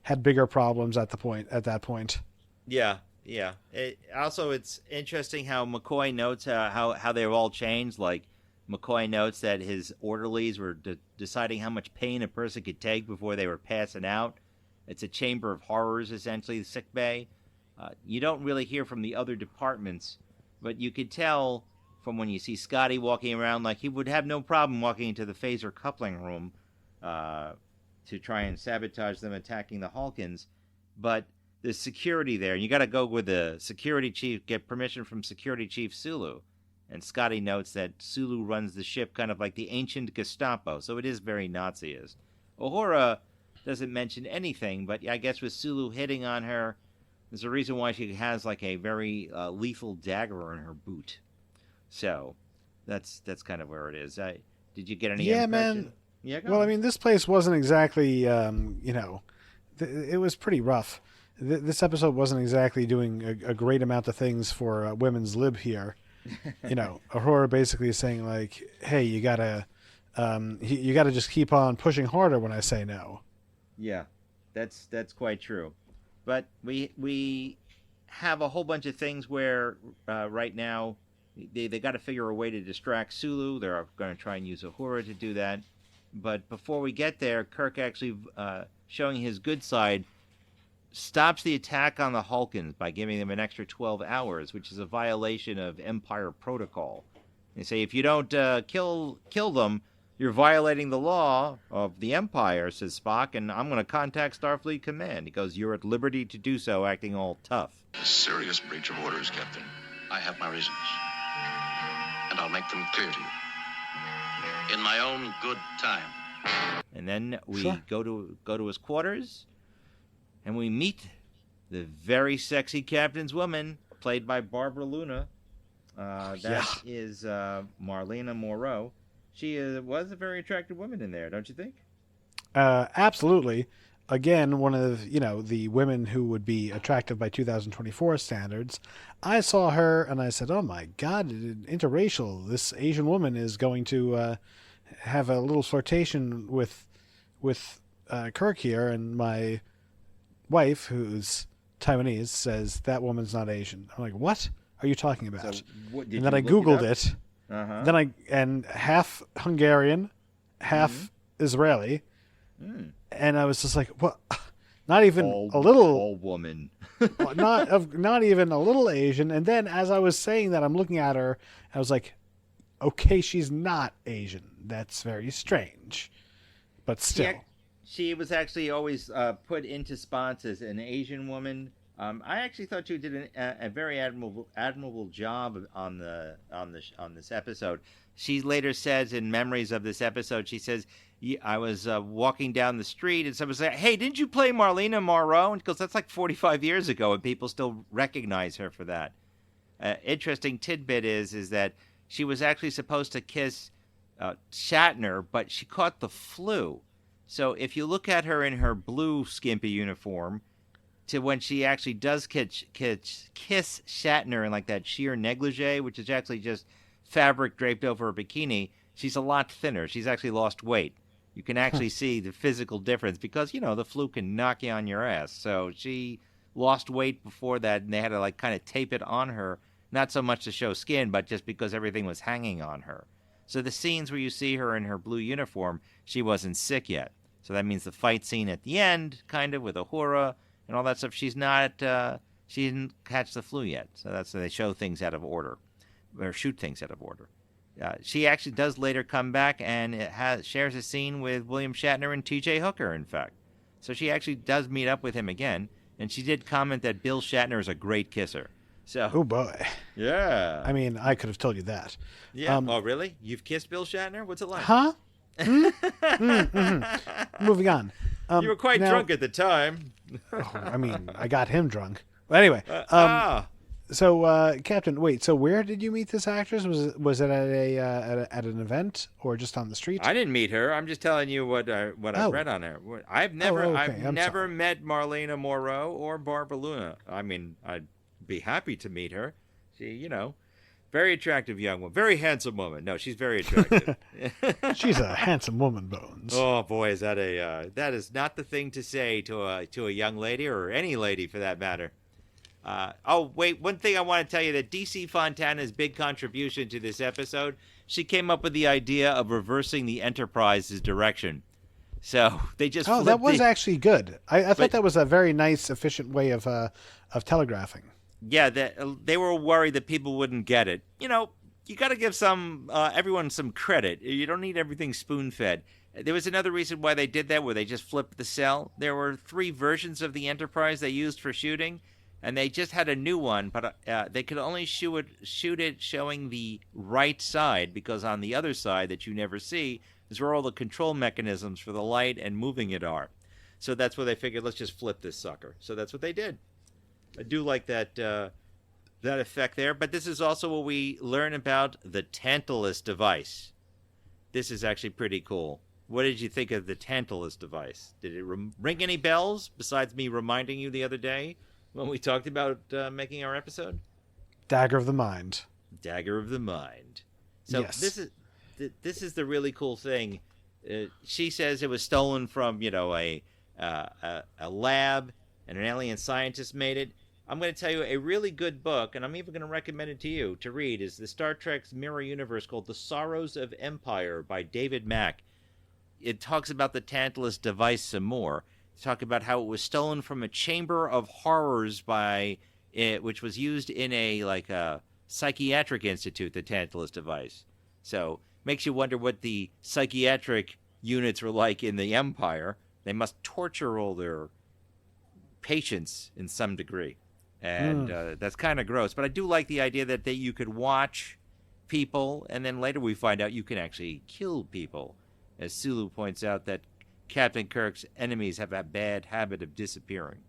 [SPEAKER 1] had bigger problems at that point.
[SPEAKER 2] Yeah. It's interesting how McCoy notes how they've all changed. Like McCoy notes that his orderlies were deciding how much pain a person could take before they were passing out. It's a chamber of horrors, essentially, the sick bay. You don't really hear from the other departments, but you could tell from when you see Scotty walking around, like he would have no problem walking into the phaser coupling room to try and sabotage them attacking the Hawkins. But there's security there, and you got to go with the security chief, get permission from Security Chief Sulu. And Scotty notes that Sulu runs the ship kind of like the ancient Gestapo, so it is very Nazi-ist. Uhura doesn't mention anything, but I guess with Sulu hitting on her, there's a reason why she has like a very lethal dagger in her boot. So that's kind of where it is. Did you get any impression?
[SPEAKER 1] Man.
[SPEAKER 2] Yeah,
[SPEAKER 1] well, I mean, this place wasn't exactly, it was pretty rough. This episode wasn't exactly doing a great amount of things for women's lib here. Aurora basically saying like, "Hey, you gotta just keep on pushing harder when I say no."
[SPEAKER 2] Yeah, that's quite true. But we have a whole bunch of things where right now they got to figure a way to distract Sulu. They're going to try and use Uhura to do that. But before we get there, Kirk actually, showing his good side, stops the attack on the Hulkans by giving them an extra 12 hours, which is a violation of Empire protocol. They say if you don't kill them, you're violating the law of the Empire, says Spock, and I'm going to contact Starfleet Command. He goes, you're at liberty to do so, acting all tough.
[SPEAKER 5] A serious breach of orders, Captain.
[SPEAKER 3] I have my reasons, and I'll make them clear to you in my own good time.
[SPEAKER 2] And then we go to his quarters, and we meet the very sexy captain's woman, played by Barbara Luna. That is Marlena Moreau. She was a very attractive woman in there, don't you think?
[SPEAKER 1] Absolutely. Again, one of the women who would be attractive by 2024 standards. I saw her and I said, "Oh my God, interracial! This Asian woman is going to have a little flirtation with Kirk here." And my wife, who's Taiwanese, says that woman's not Asian. I'm like, "What are you talking about?"
[SPEAKER 2] So,
[SPEAKER 1] and then I Googled it.
[SPEAKER 2] Uh-huh.
[SPEAKER 1] Then half Hungarian, half Israeli, and I was just like, "What? Not even a little
[SPEAKER 2] all woman,
[SPEAKER 1] not even a little Asian." And then as I was saying that, I'm looking at her, I was like, "Okay, she's not Asian. That's very strange, but still."
[SPEAKER 2] She was actually always put into spots as an Asian woman. I actually thought you did a very admirable job on this episode. She later says in memories of this episode, she says, I was walking down the street and someone said, "Hey, didn't you play Marlena Moreau?" And she goes, "That's like 45 years ago," and people still recognize her for that. Interesting tidbit is that she was actually supposed to kiss Shatner, but she caught the flu. So if you look at her in her blue skimpy uniform, to when she actually does kiss Shatner in like that sheer negligee, which is actually just fabric draped over her bikini, she's a lot thinner. She's actually lost weight. You can actually see the physical difference because, the flu can knock you on your ass. So she lost weight before that, and they had to like kind of tape it on her, not so much to show skin, but just because everything was hanging on her. So the scenes where you see her in her blue uniform, she wasn't sick yet. So that means the fight scene at the end, kind of with Uhura and all that stuff, she didn't catch the flu yet. So that's they show things out of order, or shoot things out of order. She actually does later come back and shares a scene with William Shatner and T.J. Hooker, in fact. So she actually does meet up with him again, and she did comment that Bill Shatner is a great kisser. So,
[SPEAKER 1] oh boy,
[SPEAKER 2] yeah.
[SPEAKER 1] I mean, I could have told you that.
[SPEAKER 2] Yeah. Oh, really? You've kissed Bill Shatner? What's it like?
[SPEAKER 1] Huh? Moving on.
[SPEAKER 2] You were quite drunk at the time.
[SPEAKER 1] I mean, I got him drunk. But anyway, so Captain, wait. So where did you meet this actress? Was it at an event or just on the street?
[SPEAKER 2] I didn't meet her. I'm just telling you what I read on her. I've never met Marlena Moreau or Barbara Luna. I mean, I'd be happy to meet her. She, very attractive young woman, very handsome woman. No, she's very attractive.
[SPEAKER 1] She's a handsome woman, Bones.
[SPEAKER 2] Oh boy, is that that is not the thing to say to a young lady or any lady for that matter. Oh wait, one thing I want to tell you that DC Fontana's big contribution to this episode, she came up with the idea of reversing the Enterprise's direction. So they just
[SPEAKER 1] that was actually good. I thought that was a very nice, efficient way of telegraphing.
[SPEAKER 2] Yeah, they were worried that people wouldn't get it. You got to give everyone some credit. You don't need everything spoon-fed. There was another reason why they did that, where they just flipped the cell. There were 3 versions of the Enterprise they used for shooting, and they just had a new one, but they could only shoot it showing the right side, because on the other side that you never see is where all the control mechanisms for the light and moving it are. So that's where they figured, let's just flip this sucker. So that's what they did. I do like that effect there, but this is also what we learn about the Tantalus device. This is actually pretty cool. What did you think of the Tantalus device? Did it ring any bells besides me reminding you the other day when we talked about making our episode?
[SPEAKER 1] Dagger of the Mind.
[SPEAKER 2] Dagger of the Mind. So
[SPEAKER 1] yes.
[SPEAKER 2] This is the really cool thing. She says it was stolen from a a lab, and an alien scientist made it. I'm going to tell you a really good book, and I'm even going to recommend it to you to read, is the Star Trek's Mirror Universe called The Sorrows of Empire by David Mack. It talks about the Tantalus device some more. It talks about how it was stolen from a chamber of horrors which was used in a psychiatric institute, the Tantalus device. So makes you wonder what the psychiatric units were like in the Empire. They must torture all their patients in some degree. And that's kind of gross. But I do like the idea that you could watch people, and then later we find out you can actually kill people. As Sulu points out, that Captain Kirk's enemies have a bad habit of disappearing.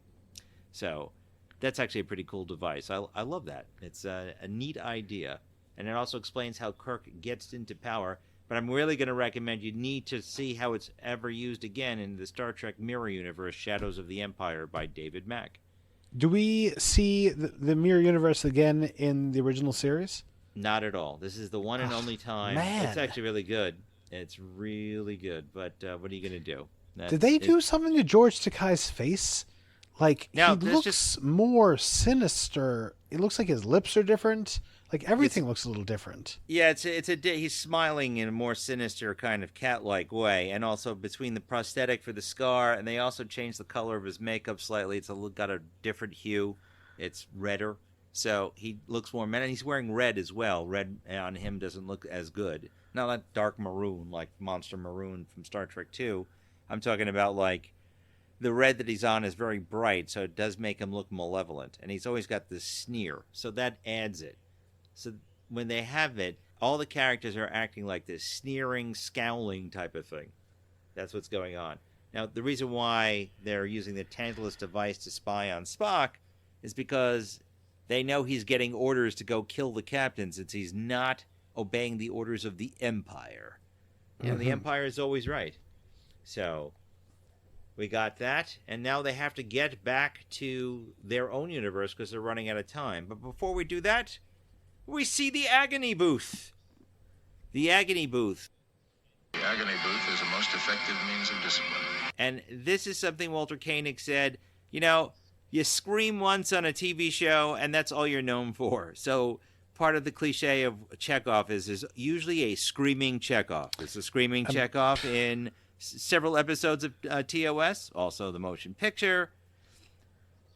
[SPEAKER 2] So that's actually a pretty cool device. I love that. It's a neat idea. And it also explains how Kirk gets into power. But I'm really going to recommend you need to see how it's ever used again in the Star Trek Mirror Universe, Shadows of the Empire by David Mack.
[SPEAKER 1] Do we see the Mirror Universe again in the original series?
[SPEAKER 2] Not at all. This is the one and only time.
[SPEAKER 1] Man.
[SPEAKER 2] It's actually really good. It's really good. But what are you going to do?
[SPEAKER 1] Did they do something to George Takei's face? Like,
[SPEAKER 2] no,
[SPEAKER 1] he looks more sinister. It looks like his lips are different. Like, everything looks a little different.
[SPEAKER 2] Yeah, he's smiling in a more sinister kind of cat-like way, and also between the prosthetic for the scar, and they also changed the color of his makeup slightly. It's got a different hue. It's redder, so he looks more menacing. He's wearing red as well. Red on him doesn't look as good. Not that dark maroon like Monster Maroon from Star Trek II. I'm talking about like the red that he's on is very bright, so it does make him look malevolent, and he's always got this sneer, so that adds it. So when they have it, all the characters are acting like this sneering, scowling type of thing. That's what's going on. Now, the reason why they're using the Tantalus device to spy on Spock is because they know he's getting orders to go kill the captain since he's not obeying the orders of the Empire. And the Empire is always right. So we got that, and now they have to get back to their own universe because they're running out of time. But before we do that, we see the agony booth. The agony booth.
[SPEAKER 5] The agony booth is a most effective means of discipline.
[SPEAKER 2] And this is something Walter Koenig said, you scream once on a TV show, and that's all you're known for. So part of the cliche of Chekhov is usually a screaming Chekhov. There's a screaming Chekhov in several episodes of TOS, also the motion picture.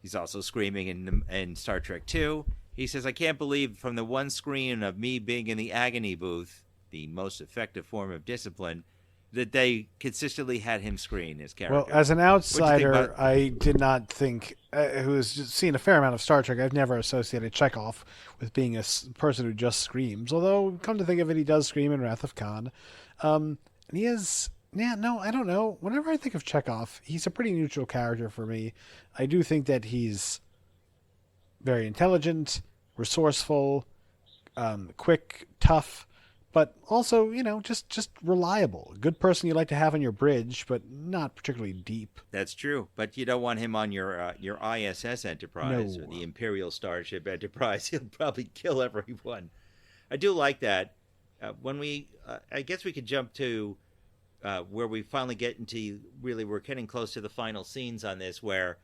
[SPEAKER 2] He's also screaming in Star Trek II. He says, I can't believe from the one screen of me being in the agony booth, the most effective form of discipline, that they consistently had him screen his character.
[SPEAKER 1] Well, as an outsider, I did not think, who has just seen a fair amount of Star Trek, I've never associated Chekhov with being a person who just screams. Although, come to think of it, he does scream in Wrath of Khan. And he is... Yeah, no, I don't know. Whenever I think of Chekhov, he's a pretty neutral character for me. I do think that he's very intelligent, resourceful, quick, tough, but also, just reliable. A good person you like to have on your bridge, but not particularly deep.
[SPEAKER 2] That's true, but you don't want him on your ISS Enterprise
[SPEAKER 1] No.
[SPEAKER 2] or the Imperial Starship Enterprise. He'll probably kill everyone. I do like that. I guess we could jump to where we finally get into, really, we're getting close to the final scenes on this, where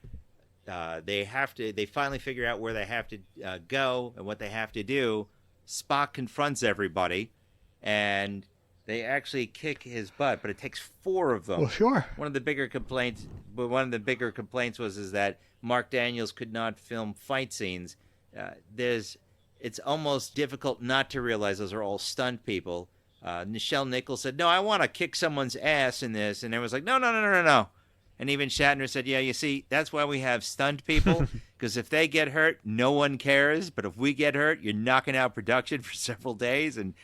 [SPEAKER 2] they finally figure out where they have to go and what they have to do. Spock confronts everybody, and they actually kick his butt, but it takes 4 of them.
[SPEAKER 1] Well, sure.
[SPEAKER 2] One of the bigger complaints was that Mark Daniels could not film fight scenes. It's almost difficult not to realize those are all stunt people. Nichelle Nichols said, no, I want to kick someone's ass in this. And everyone's like, no. And even Shatner said, yeah, you see, that's why we have stunt people, because if they get hurt, no one cares. But if we get hurt, you're knocking out production for several days. And,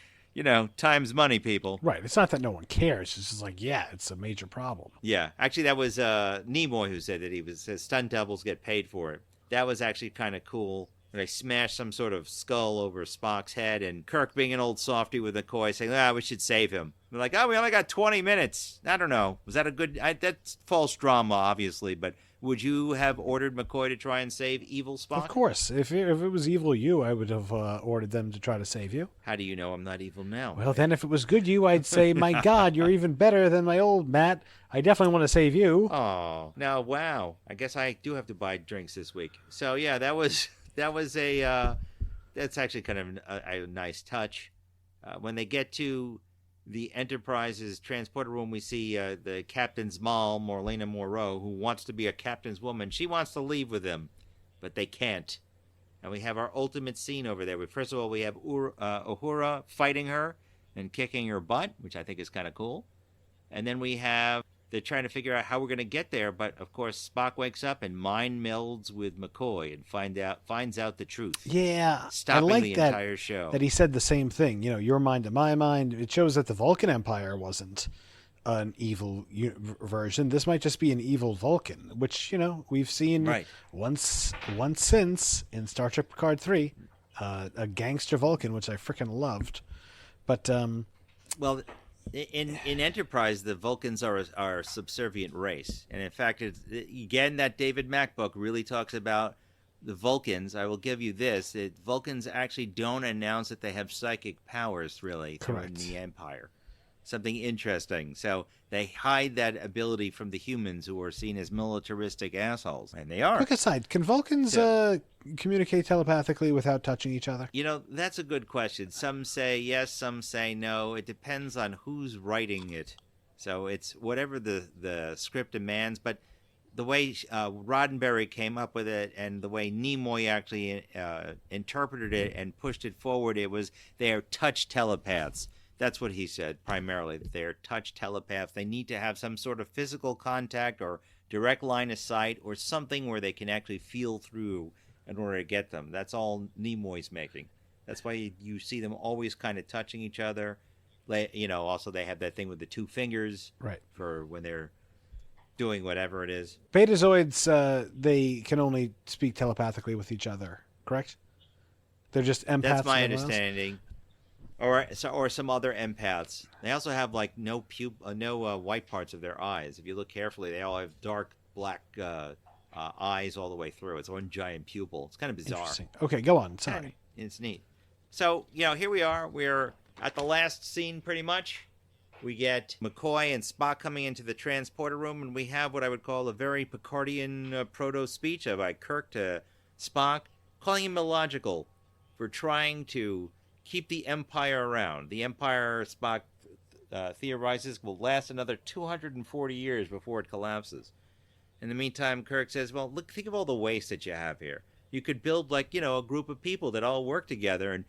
[SPEAKER 2] time's money, people.
[SPEAKER 1] Right. It's not that no one cares. It's just like, yeah, it's a major problem.
[SPEAKER 2] Yeah. Actually, that was Nimoy who said that says stunt doubles get paid for it. That was actually kind of cool. They smashed some sort of skull over Spock's head, and Kirk, being an old softy with McCoy, saying, we should save him. They're like, we only got 20 minutes. I don't know. Was that a good... that's false drama, obviously, but would you have ordered McCoy to try and save evil Spock?
[SPEAKER 1] Of course. If it was evil you, I would have ordered them to try to save you.
[SPEAKER 2] How do you know I'm not evil now?
[SPEAKER 1] Well, then if it was good you, I'd say, my God, you're even better than my old Matt. I definitely want to save you.
[SPEAKER 2] Oh, now, wow. I guess I do have to buy drinks this week. So, yeah, that's actually kind of a nice touch. When they get to the Enterprise's transporter room, we see the captain's mom, Marlena Moreau, who wants to be a captain's woman. She wants to leave with him, but they can't. And we have our ultimate scene over there. First of all, we have Uhura fighting her and kicking her butt, which I think is kind of cool. And then they're trying to figure out how we're going to get there, but of course Spock wakes up and mind melds with McCoy and finds out the truth.
[SPEAKER 1] Yeah,
[SPEAKER 2] stopping
[SPEAKER 1] I like
[SPEAKER 2] the
[SPEAKER 1] that,
[SPEAKER 2] entire show.
[SPEAKER 1] That he said the same thing. Your mind to my mind. It shows that the Vulcan Empire wasn't an evil version. This might just be an evil Vulcan, which we've seen once since in Star Trek Picard 3, a gangster Vulcan, which I freaking loved. But
[SPEAKER 2] well. In Enterprise, the Vulcans are a subservient race, and in fact, again, that David Mack book really talks about the Vulcans. I will give you this: Vulcans actually don't announce that they have psychic powers, really, in the Empire. Something interesting. So they hide that ability from the humans, who are seen as militaristic assholes, and they are.
[SPEAKER 1] Quick aside: can Vulcans communicate telepathically without touching each other?
[SPEAKER 2] That's a good question. Some say yes, some say no. It depends on who's writing it. So it's whatever the script demands. But the way Roddenberry came up with it and the way Nimoy actually interpreted it and pushed it forward, it was they are touch telepaths. That's what he said, primarily. They're touch telepaths. They need to have some sort of physical contact or direct line of sight or something where they can actually feel through in order to get them. That's all Nimoy's making. That's why you see them always kind of touching each other. Also they have that thing with the two fingers for when they're doing whatever it is.
[SPEAKER 1] Betazoids, they can only speak telepathically with each other, correct? They're just empaths.
[SPEAKER 2] That's my understanding. Or some other empaths. They also have no white parts of their eyes. If you look carefully, they all have dark black eyes all the way through. It's one giant pupil. It's kind of bizarre.
[SPEAKER 1] Interesting. Okay, go on. Sorry.
[SPEAKER 2] It's neat. So here we are. We're at the last scene, pretty much. We get McCoy and Spock coming into the transporter room, and we have what I would call a very Picardian proto-speech by Kirk to Spock, calling him illogical for trying to keep the Empire around. The Empire, Spock theorizes, will last another 240 years before it collapses. In the meantime, Kirk says, well, look, think of all the waste that you have here. You could build, a group of people that all work together and,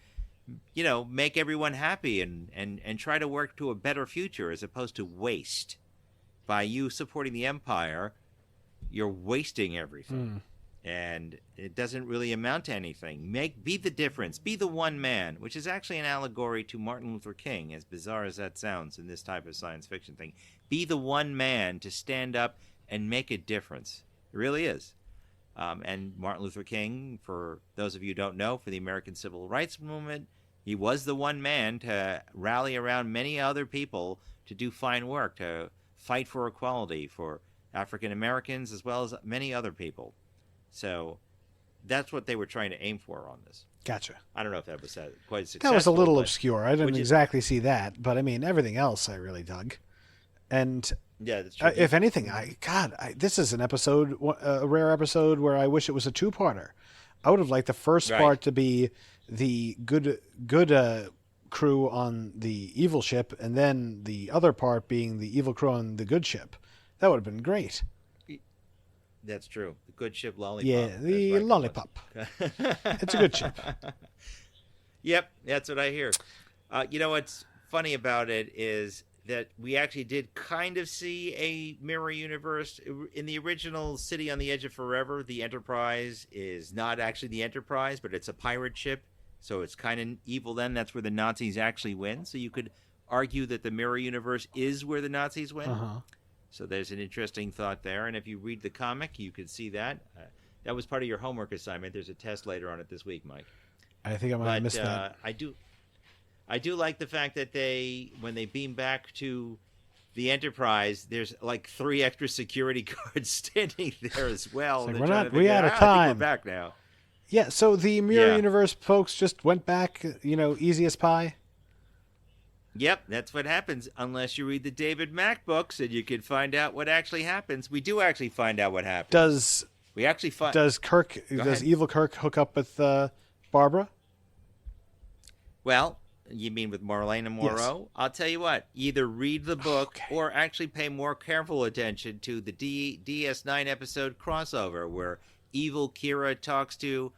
[SPEAKER 2] make everyone happy and try to work to a better future as opposed to waste. By you supporting the Empire, you're wasting everything. And it doesn't really amount to anything. Be the difference. Be the one man, which is actually an allegory to Martin Luther King, as bizarre as that sounds in this type of science fiction thing. Be the one man to stand up and make a difference. It really is. And Martin Luther King, for those of you who don't know, for the American Civil Rights Movement, he was the one man to rally around many other people to do fine work, to fight for equality for African Americans as well as many other people. So that's what they were trying to aim for on this.
[SPEAKER 1] Gotcha.
[SPEAKER 2] I don't know if that was quite successful.
[SPEAKER 1] That was a little obscure. I didn't exactly see that, but everything else I really dug. And
[SPEAKER 2] yeah, that's true.
[SPEAKER 1] If anything, this is an episode, a rare episode where I wish it was a two-parter. I would have liked the first part to be the good crew on the evil ship, and then the other part being the evil crew on the good ship. That would have been great.
[SPEAKER 2] That's true. The good ship lollipop.
[SPEAKER 1] Yeah, the lollipop. It's a good ship.
[SPEAKER 2] Yep, that's what I hear. What's funny about it is that we actually did kind of see a mirror universe. In the original City on the Edge of Forever, the Enterprise is not actually the Enterprise, but it's a pirate ship. So it's kind of evil then. That's where the Nazis actually win. So you could argue that the mirror universe is where the Nazis win.
[SPEAKER 1] Uh-huh.
[SPEAKER 2] So there's an interesting thought there. And if you read the comic, you could see that. That was part of your homework assignment. There's a test later on it this week, Mike.
[SPEAKER 1] I think I might have missed that.
[SPEAKER 2] I do like the fact that when they beam back to the Enterprise, there's like 3 extra security guards standing there as well.
[SPEAKER 1] Like,
[SPEAKER 2] They're trying to figure
[SPEAKER 1] out of
[SPEAKER 2] I think
[SPEAKER 1] time.
[SPEAKER 2] we're back now.
[SPEAKER 1] Yeah, so the Mirror Universe folks just went back, easy as pie.
[SPEAKER 2] Yep, that's what happens unless you read the David Mack books and you can find out what actually happens. We do actually find out what happens.
[SPEAKER 1] Does Evil Kirk hook up with Barbara?
[SPEAKER 2] Well, you mean with Marlene and Moreau?
[SPEAKER 1] Yes.
[SPEAKER 2] I'll tell you what, either read the book or actually pay more careful attention to the DS9 episode crossover where evil Kira talks to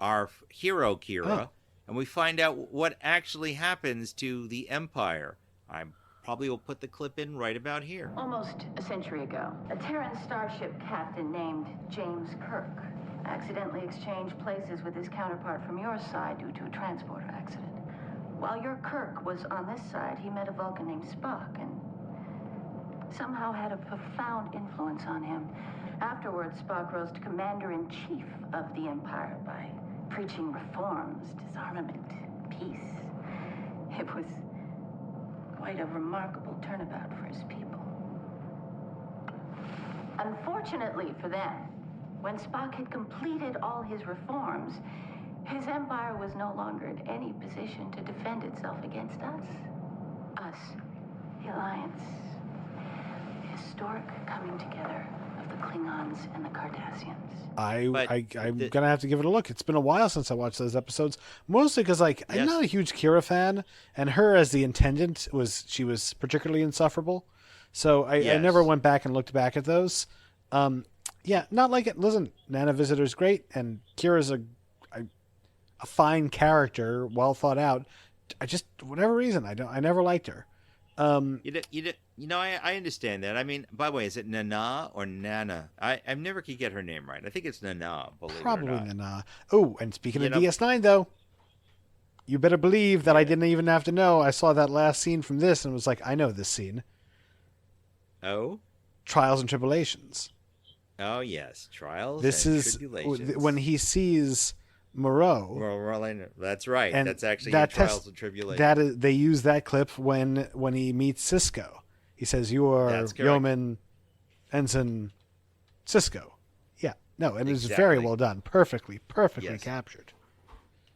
[SPEAKER 2] our hero Kira, and we find out what actually happens to the Empire. I probably will put the clip in right about here.
[SPEAKER 9] Almost a century ago, a Terran starship captain named James Kirk accidentally exchanged places with his counterpart from your side due to a transporter accident. While your Kirk was on this side, he met a Vulcan named Spock and somehow had a profound influence on him. Afterwards, Spock rose to commander-in-chief of the Empire by preaching reforms, disarmament, peace. It was quite a remarkable turnabout for his people. Unfortunately for them, when Spock had completed all his reforms, his empire was no longer in any position to defend itself against us. Us, the Alliance. Historic coming together of the Klingons and the Cardassians.
[SPEAKER 1] I'm going to have to give it a look. It's been a while since I watched those episodes, mostly because I'm not a huge Kira fan, and her as the intendant she was particularly insufferable. So I never went back and looked back at those. Not like it. Listen, Nana Visitor's great, and Kira's a fine character, well thought out. I just, for whatever reason, I never liked her.
[SPEAKER 2] I understand that. I mean, by the way, is it Nana or Nana? I never could get her name right. I think it's Nana.
[SPEAKER 1] Probably Nana. Oh, and speaking of DS9, though, you better believe that I didn't even have to know. I saw that last scene from this and was like, I know this scene.
[SPEAKER 2] Oh?
[SPEAKER 1] Trials and Tribulations.
[SPEAKER 2] Oh, yes. Trials
[SPEAKER 1] and Tribulations. This is when he sees Moreau.
[SPEAKER 2] That's right.
[SPEAKER 1] And
[SPEAKER 2] that's actually in Trials and Tribulations.
[SPEAKER 1] They use that clip when he meets Cisco. He says, "You are Yeoman Ensign Cisco." Yeah. No, and it's very well done. Perfectly captured.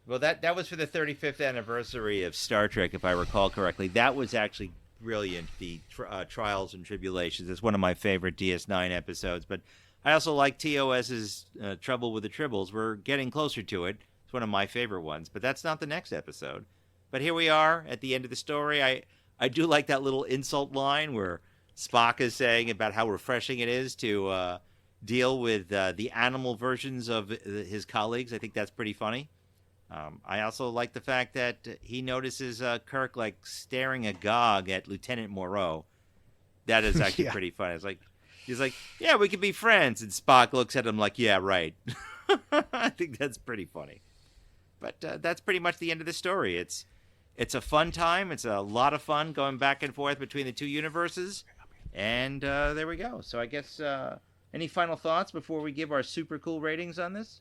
[SPEAKER 2] Well, that was for the 35th anniversary of Star Trek, if I recall correctly. That was actually brilliant, the Trials and Tribulations. It's one of my favorite DS9 episodes, but I also like TOS's Trouble with the Tribbles. We're getting closer to it. It's one of my favorite ones, but that's not the next episode. But here we are at the end of the story. I do like that little insult line where Spock is saying about how refreshing it is to deal with the animal versions of his colleagues. I think that's pretty funny. I also like the fact that he notices Kirk like staring agog at Lieutenant Moreau. That is actually pretty funny. It's like, he's like, yeah, we could be friends. And Spock looks at him like, yeah, right. I think that's pretty funny. But that's pretty much the end of the story. It's a fun time. It's a lot of fun going back and forth between the two universes. And there we go. So I guess any final thoughts before we give our super cool ratings on this?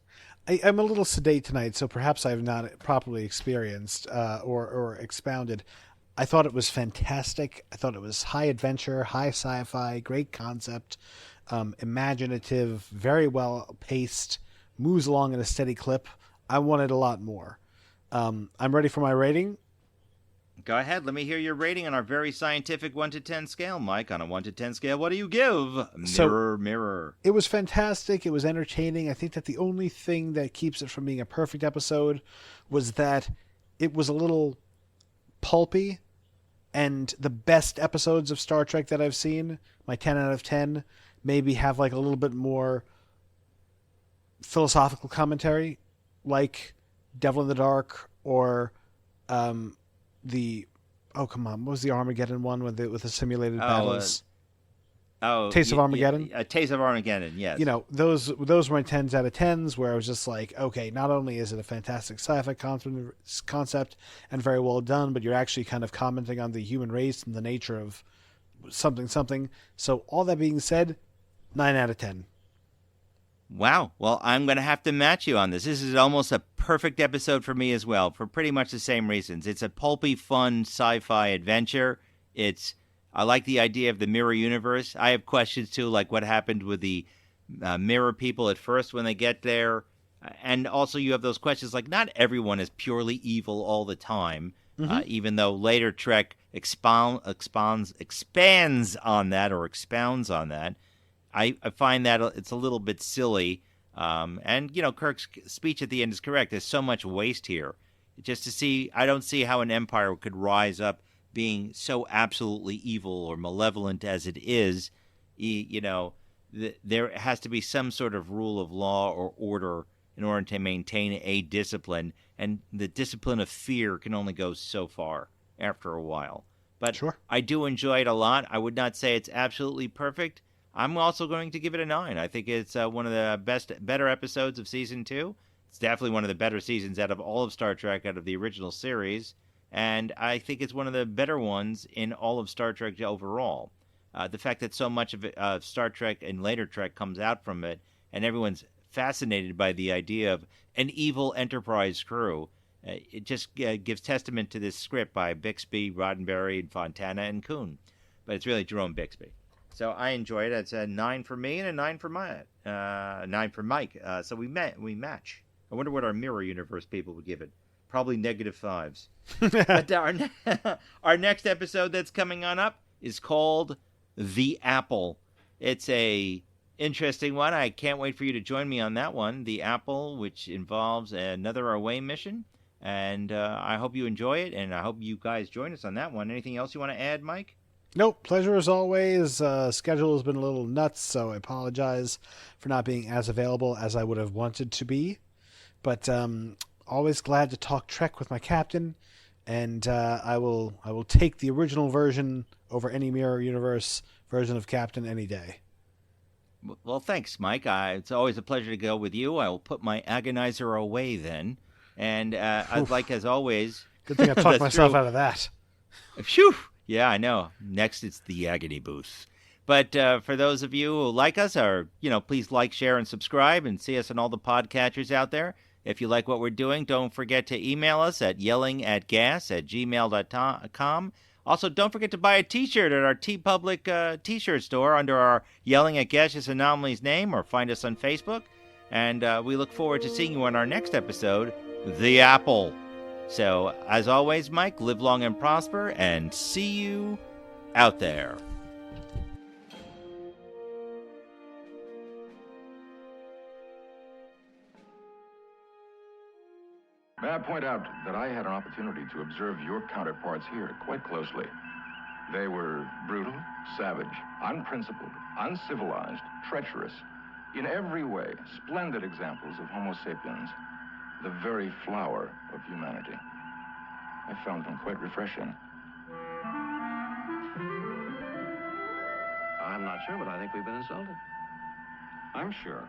[SPEAKER 1] I'm a little sedate tonight, so perhaps I have not properly experienced or expounded. I thought it was fantastic. I thought it was high adventure, high sci-fi, great concept, imaginative, very well paced, moves along in a steady clip. I wanted a lot more. I'm ready for my rating.
[SPEAKER 2] Go ahead. Let me hear your rating on our very scientific 1 to 10 scale. Mike, on a 1 to 10 scale, what do you give? Mirror.
[SPEAKER 1] It was fantastic. It was entertaining. I think that the only thing that keeps it from being a perfect episode was that it was a little pulpy. And the best episodes of Star Trek that I've seen, my 10 out of 10, maybe have like a little bit more philosophical commentary, like Devil in the Dark or what was the Armageddon one with the simulated battles? Taste of Armageddon?
[SPEAKER 2] Taste of Armageddon, yes.
[SPEAKER 1] Those were my 10s out of 10s where I was just like, okay, not only is it a fantastic sci-fi concept and very well done, but you're actually kind of commenting on the human race and the nature of something. So all that being said, 9 out of 10.
[SPEAKER 2] Wow. Well, I'm going to have to match you on this. This is almost a perfect episode for me as well, for pretty much the same reasons. It's a pulpy, fun sci-fi adventure. I like the idea of the mirror universe. I have questions too, like what happened with the mirror people at first when they get there. And also you have those questions like not everyone is purely evil all the time, even though later Trek expands on that or expounds on that. I find that it's a little bit silly. And, Kirk's speech at the end is correct. There's so much waste here. Just to see, I don't see how an empire could rise up being so absolutely evil or malevolent as it is. There has to be some sort of rule of law or order in order to maintain a discipline. And the discipline of fear can only go so far after a while. But
[SPEAKER 1] Sure.
[SPEAKER 2] I do enjoy it a lot. I would not say it's absolutely perfect. I'm also going to give it a 9. I think it's one of the better episodes of Season 2. It's definitely one of the better seasons out of all of Star Trek, out of the original series. And I think it's one of the better ones in all of Star Trek overall. The fact that so much of it, Star Trek and later Trek comes out from it, and everyone's fascinated by the idea of an evil Enterprise crew. It just gives testament to this script by Bixby, Roddenberry, and Fontana, and Kuhn. But it's really Jerome Bixby. So I enjoyed it. It's a 9 for me and a 9 for Mike. 9 for Mike. So we match. I wonder what our mirror universe people would give it. Probably -5s. But our next episode that's coming on up is called The Apple. It's a interesting one. I can't wait for you to join me on that one. The Apple, which involves another away mission. And I hope you enjoy it, and I hope you guys join us on that one. Anything else you want to add, Mike?
[SPEAKER 1] Nope, pleasure as always. Schedule has been a little nuts, so I apologize for not being as available as I would have wanted to be. But always glad to talk Trek with my captain, and I will take the original version over any mirror universe version of Captain any day.
[SPEAKER 2] Well, thanks, Mike. It's always a pleasure to go with you. I will put my agonizer away then. And I'd like, as always...
[SPEAKER 1] Good thing I talked myself out of that.
[SPEAKER 2] Phew! Yeah, I know. Next, it's the agony booth. But for those of you who like us, please like, share, and subscribe, and see us on all the podcatchers out there. If you like what we're doing, don't forget to email us at yellingatgas@gmail.com. Also, don't forget to buy a T-shirt at our TeePublic T-shirt store under our Yelling at Gaseous Anomalies name, or find us on Facebook. And we look forward to seeing you on our next episode, The Apple. So, as always, Mike, live long and prosper, and see you out there.
[SPEAKER 5] May I point out that I had an opportunity to observe your counterparts here quite closely. They were brutal, savage, unprincipled, uncivilized, treacherous. In every way, splendid examples of Homo sapiens, the very flower of humanity. I found them quite refreshing.
[SPEAKER 6] I'm not sure, but I think we've been insulted.
[SPEAKER 8] I'm sure.